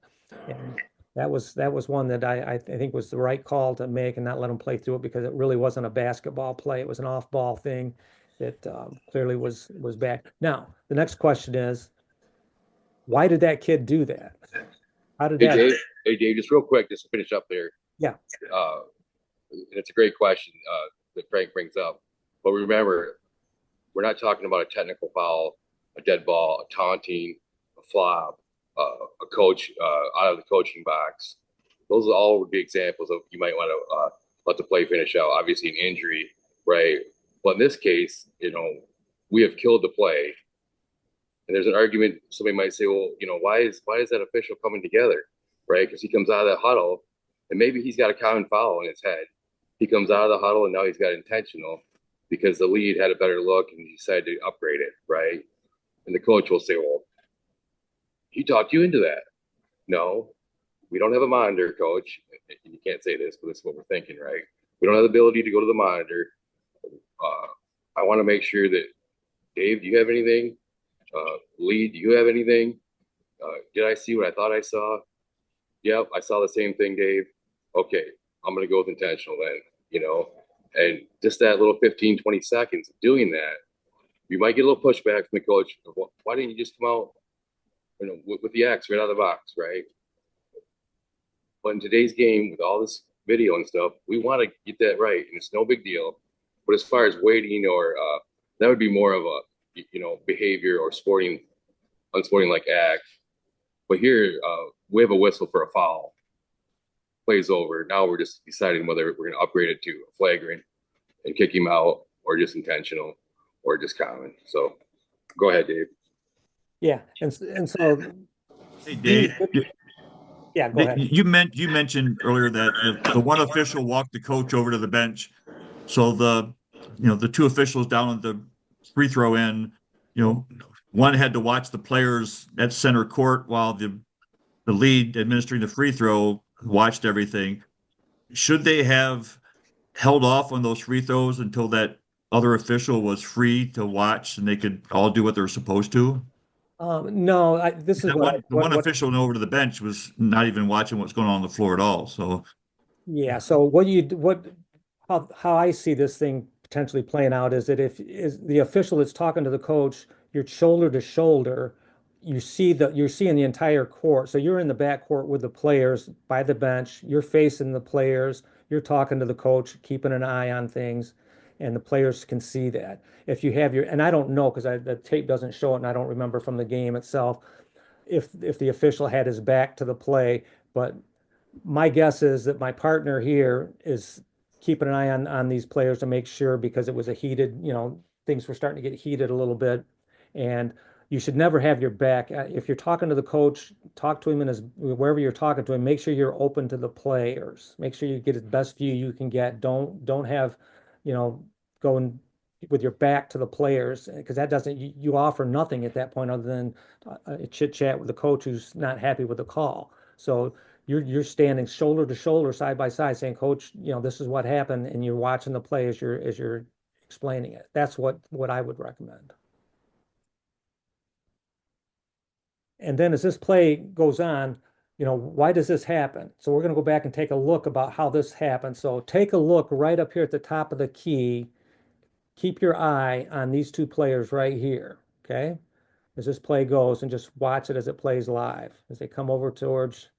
And that was one that I think was the right call to make and not let him play through it because it really wasn't a basketball play. It was an off-ball thing that clearly was bad. Now, the next question is, why did that kid do that? How did that? Hey, Dave, just real quick, just to finish up there. Yeah. It's a great question that Frank brings up. But remember, we're not talking about a technical foul, a dead ball, a taunting, a flop, a coach out of the coaching box. Those all would be examples of you might want to let the play finish out. Obviously, an injury, right? But in this case, we have killed the play. And there's an argument. Somebody might say, well, why is that official coming together, right? Because he comes out of that huddle, and maybe he's got a common foul in his head. He comes out of the huddle, and now he's got intentional because the lead had a better look and he decided to upgrade it, right? And the coach will say, well, he talked you into that. No, we don't have a monitor, coach. You can't say this, but this is what we're thinking, right? We don't have the ability to go to the monitor. I want to make sure that, Dave, do you have anything? Lee, do you have anything? Did I see what I thought I saw? Yep, I saw the same thing, Dave. Okay, I'm going to go with intentional then, and just that little 15, 20 seconds of doing that, you might get a little pushback from the coach. Why didn't you just come out, with the X right out of the box, right? But in today's game, with all this video and stuff, we want to get that right, and it's no big deal. But as far as waiting or that would be more of a behavior or unsporting-like act. But here, we have a whistle for a foul. Plays over. Now we're just deciding whether we're going to upgrade it to a flagrant and kick him out or just intentional. or just common. So go ahead, Dave. Yeah, and so Hey, Dave, yeah, go ahead. you mentioned earlier that the one official walked the coach over to the bench. So the two officials down at the free throw end, one had to watch the players at center court while the lead administering the free throw watched everything. Should they have held off on those free throws until that other official was free to watch and they could all do what they're supposed to? No, this is The one official went over to the bench was not even watching what's going on the floor at all. So yeah. So how I see this thing potentially playing out is that if is the official that's talking to the coach, you're shoulder to shoulder, you're seeing the entire court. So you're in the back court with the players by the bench, you're facing the players, you're talking to the coach, keeping an eye on things, and the players can see that. If you have and I don't know because the tape doesn't show it, and I don't remember from the game itself if the official had his back to the play, but my guess is that my partner here is keeping an eye on these players to make sure because it was a heated, things were starting to get heated a little bit. And you should never have your back. If you're talking to the coach, talk to him in his wherever you're talking to him, make sure you're open to the players. Make sure you get the best view you can get. Don't have, going with your back to the players because that doesn't you offer nothing at that point other than a chit chat with the coach who's not happy with the call. So you're standing shoulder to shoulder, side by side, saying, "Coach, this is what happened," and you're watching the play as you're explaining it. That's what I would recommend. And then as this play goes on, why does this happen? So we're going to go back and take a look about how this happened. So take a look right up here at the top of the key. Keep your eye on these two players right here, okay? As this play goes, and just watch it as it plays live. As they come over towards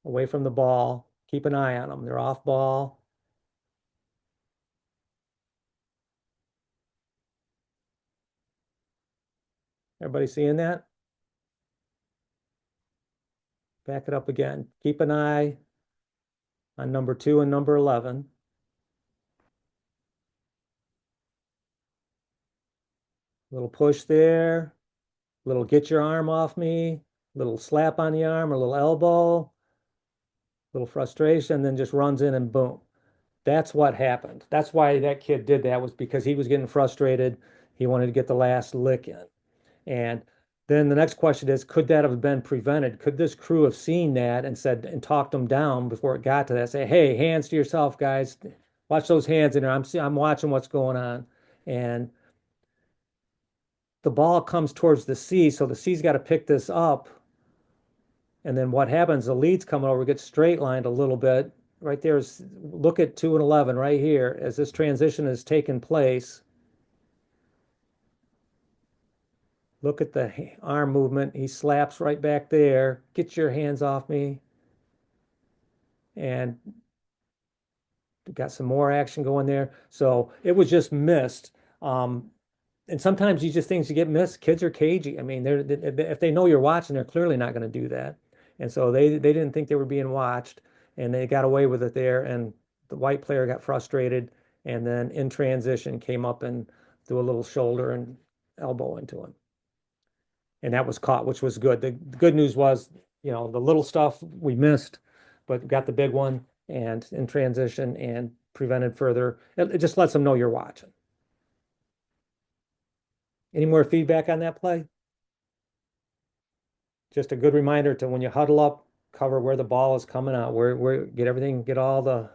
away from the ball, keep an eye on them. They're off ball. Everybody seeing that? Back it up again. Keep an eye on number 2 and number 11. Little push there, little get your arm off me, little slap on the arm or little elbow, little frustration, then just runs in and boom. That's what happened. That's why that kid did that, was because he was getting frustrated. He wanted to get the last lick in. And then the next question is, could that have been prevented? Could this crew have seen that and said and talked them down before it got to that? Say, hey, hands to yourself, guys. Watch those hands in there. I'm watching what's going on. And the ball comes towards the C, so the C's got to pick this up. And then what happens? The lead's coming over, gets straight lined a little bit. Right there is, look at 2 and 11 right here as this transition is taking place. Look at the arm movement. He slaps right back there. Get your hands off me. And got some more action going there. So it was just missed. And sometimes you just things you get missed. Kids are cagey. I mean, if they know you're watching, they're clearly not going to do that. And so they didn't think they were being watched, and they got away with it there. And the white player got frustrated, and then in transition came up and threw a little shoulder and elbow into him. And that was caught, which was good. The good news was, the little stuff we missed, but got the big one and in transition and prevented further. It just lets them know you're watching. Any more feedback on that play? Just a good reminder to when you huddle up, cover where the ball is coming out, where get all the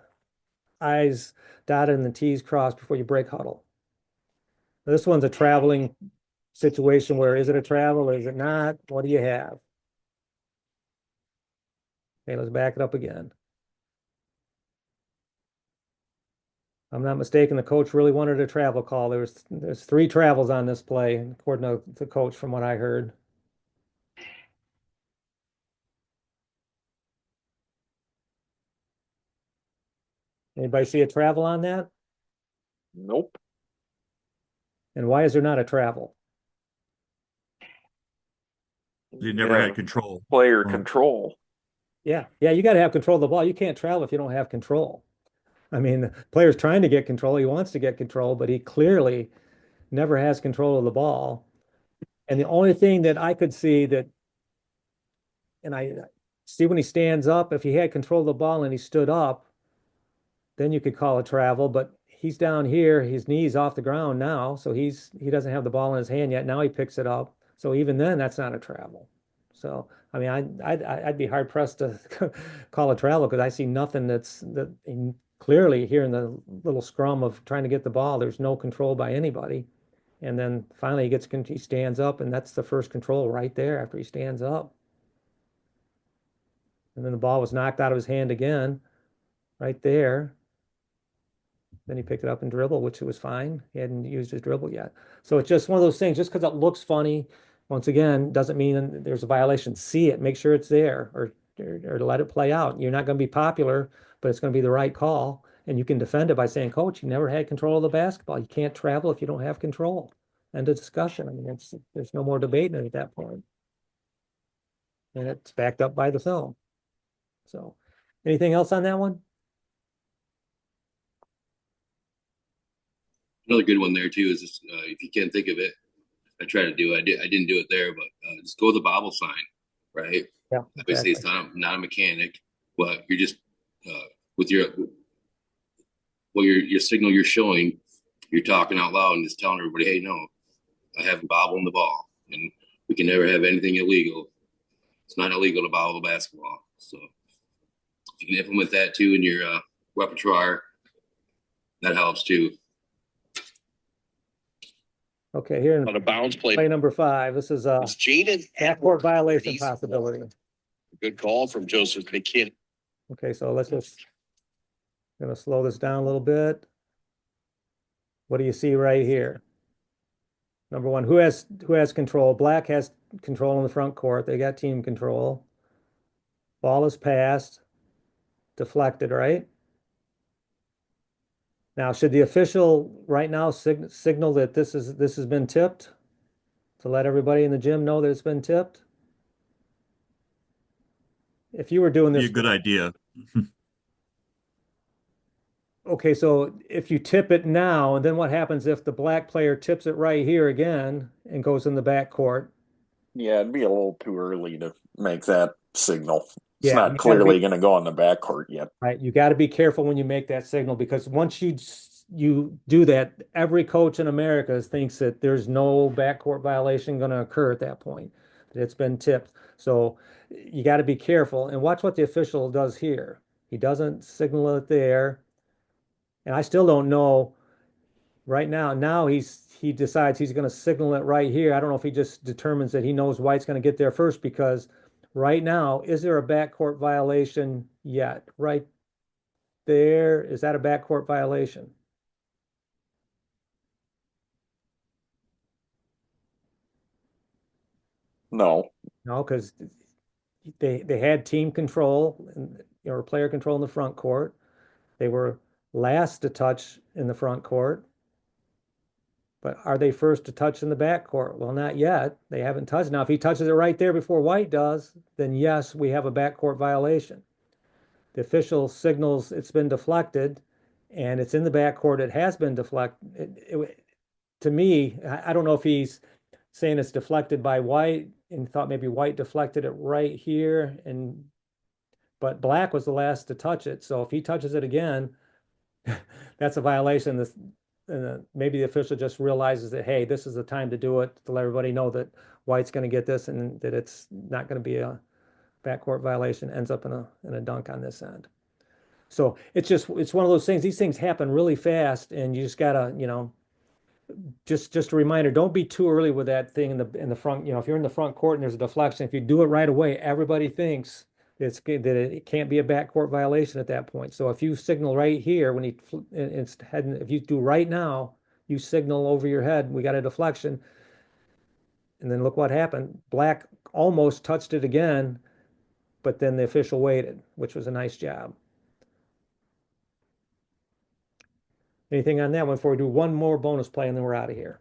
I's dotted and the T's crossed before you break huddle. This one's a traveling situation where is it a travel or is it not? What do you have? Okay, let's back it up again. If I'm not mistaken, the coach really wanted a travel call. There's 3 travels on this play, according to the coach, from what I heard. Anybody see a travel on that? Nope. And why is there not a travel? they never had control. Player control. Yeah, you got to have control of the ball. You can't travel if you don't have control. I mean, the player's trying to get control. He wants to get control, but he clearly never has control of the ball. And the only thing that I could see that, and I see when he stands up, if he had control of the ball and he stood up, then you could call it travel. But he's down here, his knee's off the ground now, so he doesn't have the ball in his hand yet. Now he picks it up. So even then, that's not a travel. So I mean, I'd be hard pressed to call a travel because I see nothing that clearly here in the little scrum of trying to get the ball. There's no control by anybody, and then finally he stands up, and that's the first control right there after he stands up. And then the ball was knocked out of his hand again, right there. Then he picked it up and dribbled, which was fine. He hadn't used his dribble yet. So it's just one of those things, just because it looks funny, once again, doesn't mean there's a violation. See it, make sure it's there, or let it play out. You're not going to be popular, but it's going to be the right call. And you can defend it by saying, Coach, you never had control of the basketball. You can't travel if you don't have control. End of discussion. I mean, there's no more debating it at that point. And it's backed up by the film. So anything else on that one? Another good one there too is just, if you can't think of it, I try to do it. I didn't do it there, but just go with the bobble sign, right? Yeah, Obviously, exactly. it's not a mechanic, but you're just with your signal you're showing, you're talking out loud and just telling everybody, hey, no, I have a bobble in the ball, and we can never have anything illegal. It's not illegal to bobble the basketball. So if you can implement that too in your repertoire, that helps too. Okay, here On a bounce play. play number 5. This is a It's Jaden backcourt violation He's- possibility. Good call from Joseph McKinney. Okay, so let's just gonna slow this down a little bit. What do you see right here? Number one, who has control? Black has control in the front court. They got team control. Ball is passed, deflected, right? Now, should the official right now signal that this has been tipped to let everybody in the gym know that it's been tipped? If you were doing Be this, a good idea. okay, so if you tip it now, and then what happens if the black player tips it right here again and goes in the back court? Yeah, it'd be a little too early to make that signal. It's Yeah, you not gotta clearly be- going to go on the backcourt yet. Right, you got to be careful when you make that signal because once you do that, every coach in America thinks that there's no backcourt violation going to occur at that point, that it's been tipped. So you got to be careful and watch what the official does here. He doesn't signal it there, and I still don't know right now. Now he decides he's going to signal it right here. I don't know if he just determines that he knows White's going to get there first because right now, is there a backcourt violation yet? Right there, is that a backcourt violation? No. No, because they had team control and player control in the front court. They were last to touch in the front court. But are they first to touch in the back court? Well, not yet. They haven't touched. Now, if he touches it right there before White does, then yes, we have a backcourt violation. The official signals it's been deflected and it's in the backcourt. It has been deflected. To me, I don't know if he's saying it's deflected by White and thought maybe White deflected it right here, but Black was the last to touch it. So if he touches it again, that's a violation. Maybe the official just realizes that, hey, this is the time to do it to let everybody know that White's going to get this and that it's not going to be a backcourt violation, ends up in a dunk on this end. So it's one of those things. These things happen really fast, and you just gotta, just a reminder, don't be too early with that thing in the front. If you're in the front court and there's a deflection, if you do it right away, everybody thinks that it can't be a backcourt violation at that point. So if you signal right here when it's heading, if you do right now, you signal over your head, we got a deflection, and then look what happened. Black almost touched it again, but then the official waited, which was a nice job. Anything on that one before we do one more bonus play and then we're out of here?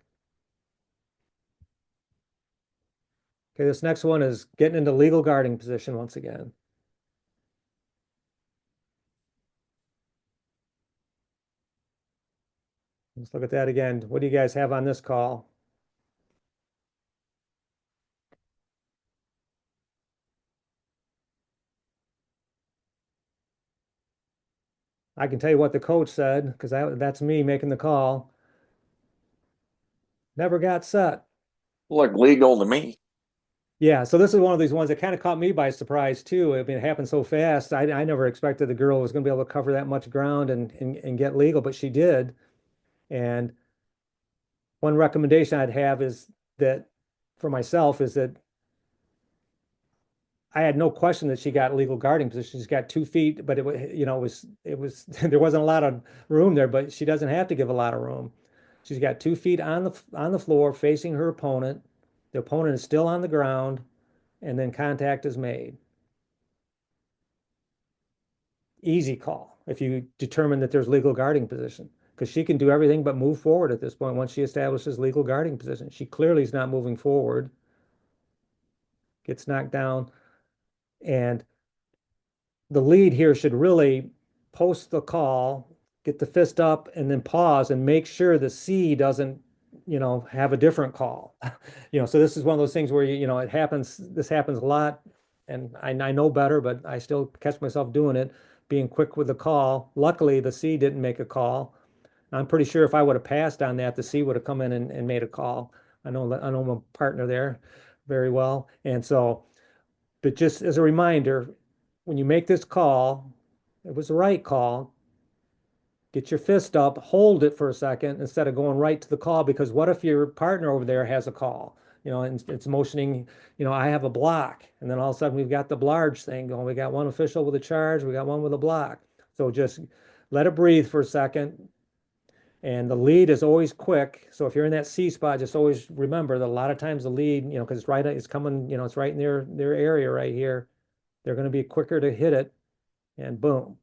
Okay, this next one is getting into legal guarding position once again. Let's look at that again. What do you guys have on this call? I can tell you what the coach said because that's me making the call. Never got set. Look legal to me. Yeah, so this is one of these ones that kind of caught me by surprise too. I mean, it happened so fast. I never expected the girl was going to be able to cover that much ground and get legal, but she did. And one recommendation I'd have is that for myself is that I had no question that she got legal guarding position. She's got 2 feet, but it was there wasn't a lot of room there, but she doesn't have to give a lot of room. She's got 2 feet on the floor facing her opponent. The opponent is still on the ground, and then contact is made. Easy call if you determine that there's legal guarding position, because she can do everything but move forward at this point once she establishes legal guarding position. She clearly is not moving forward, gets knocked down, and the lead here should really post the call, get the fist up, and then pause and make sure the C doesn't, have a different call. So this is one of those things where it happens. This happens a lot, and I know better, but I still catch myself doing it, being quick with the call. Luckily, the C didn't make a call. I'm pretty sure if I would have passed on that, the C would have come in and made a call. I know my partner there very well, and so. But just as a reminder, when you make this call, it was the right call. Get your fist up, hold it for a second instead of going right to the call, because what if your partner over there has a call? And it's motioning, I have a block. And then all of a sudden we've got the blarge thing going. We got one official with a charge, we got one with a block. So just let it breathe for a second. And the lead is always quick. So if you're in that C spot, just always remember that a lot of times the lead, because it's coming, it's right in their area right here. They're going to be quicker to hit it, and boom.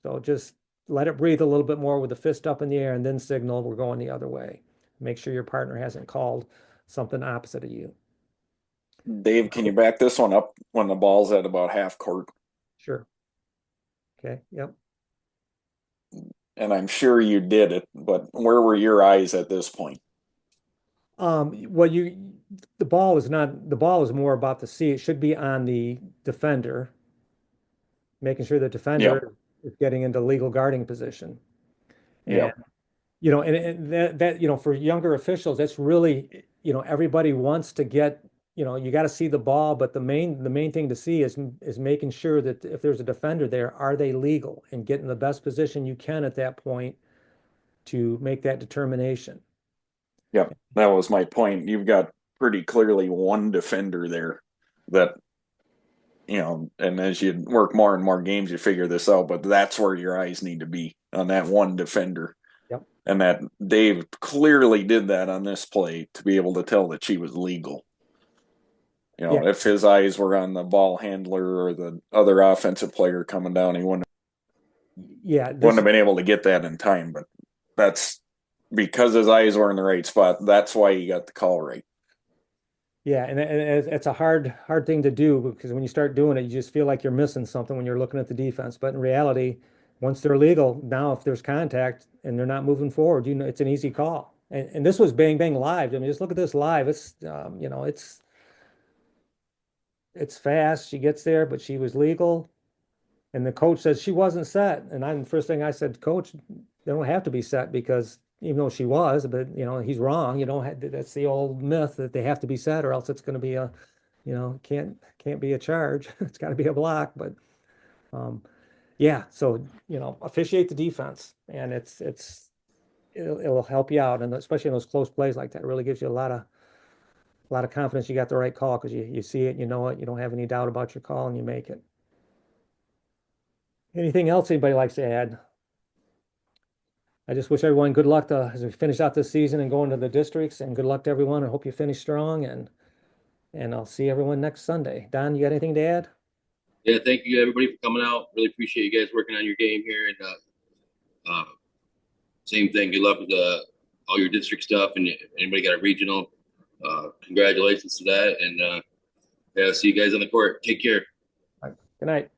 So just let it breathe a little bit more with the fist up in the air and then signal we're going the other way. Make sure your partner hasn't called something opposite of you. Dave, can you back this one up when the ball's at about half court? Sure. Okay. Yep. And I'm sure you did it, but where were your eyes at this point? Well, the ball is more about the C. It should be on the defender, making sure the defender is getting into legal guarding position. And and that for younger officials, that's really, everybody wants to get, you got to see the ball, but the main thing to see is making sure that if there's a defender there, are they legal, and get in the best position you can at that point to make that determination. Yep, that was my point. You've got pretty clearly one defender there that, and as you work more and more games, you figure this out, but that's where your eyes need to be, on that one defender. Yep. And that Dave clearly did that on this play to be able to tell that she was legal. If his eyes were on the ball handler or the other offensive player coming down, he wouldn't have been able to get that in time. But that's because his eyes were in the right spot. That's why he got the call right. Yeah, and it's a hard thing to do, because when you start doing it, you just feel like you're missing something when you're looking at the defense. But in reality, once they're legal, now if there's contact and they're not moving forward, it's an easy call. And this was bang bang live. I mean, just look at this live. It's it's fast. She gets there, but she was legal. And the coach says she wasn't set. And the first thing I said, Coach, they don't have to be set, because even though she was, but he's wrong. You don't have, that's the old myth that they have to be set, or else it's going to be a, can't be a charge. It's got to be a block. But yeah, so officiate the defense, and it'll help you out, and especially in those close plays like that, it really gives you a lot of confidence you got the right call, because you see it, you know it, you don't have any doubt about your call, and you make it. Anything else anybody likes to add? I just wish everyone good luck as we finish out this season and go into the districts, and good luck to everyone. I hope you finish strong, and I'll see everyone next Sunday. Don, you got anything to add? Yeah, thank you everybody for coming out. Really appreciate you guys working on your game here, and same thing. Good luck with all your district stuff, and if anybody got a regional, congratulations to that, and yeah, see you guys on the court. Take care. Good night.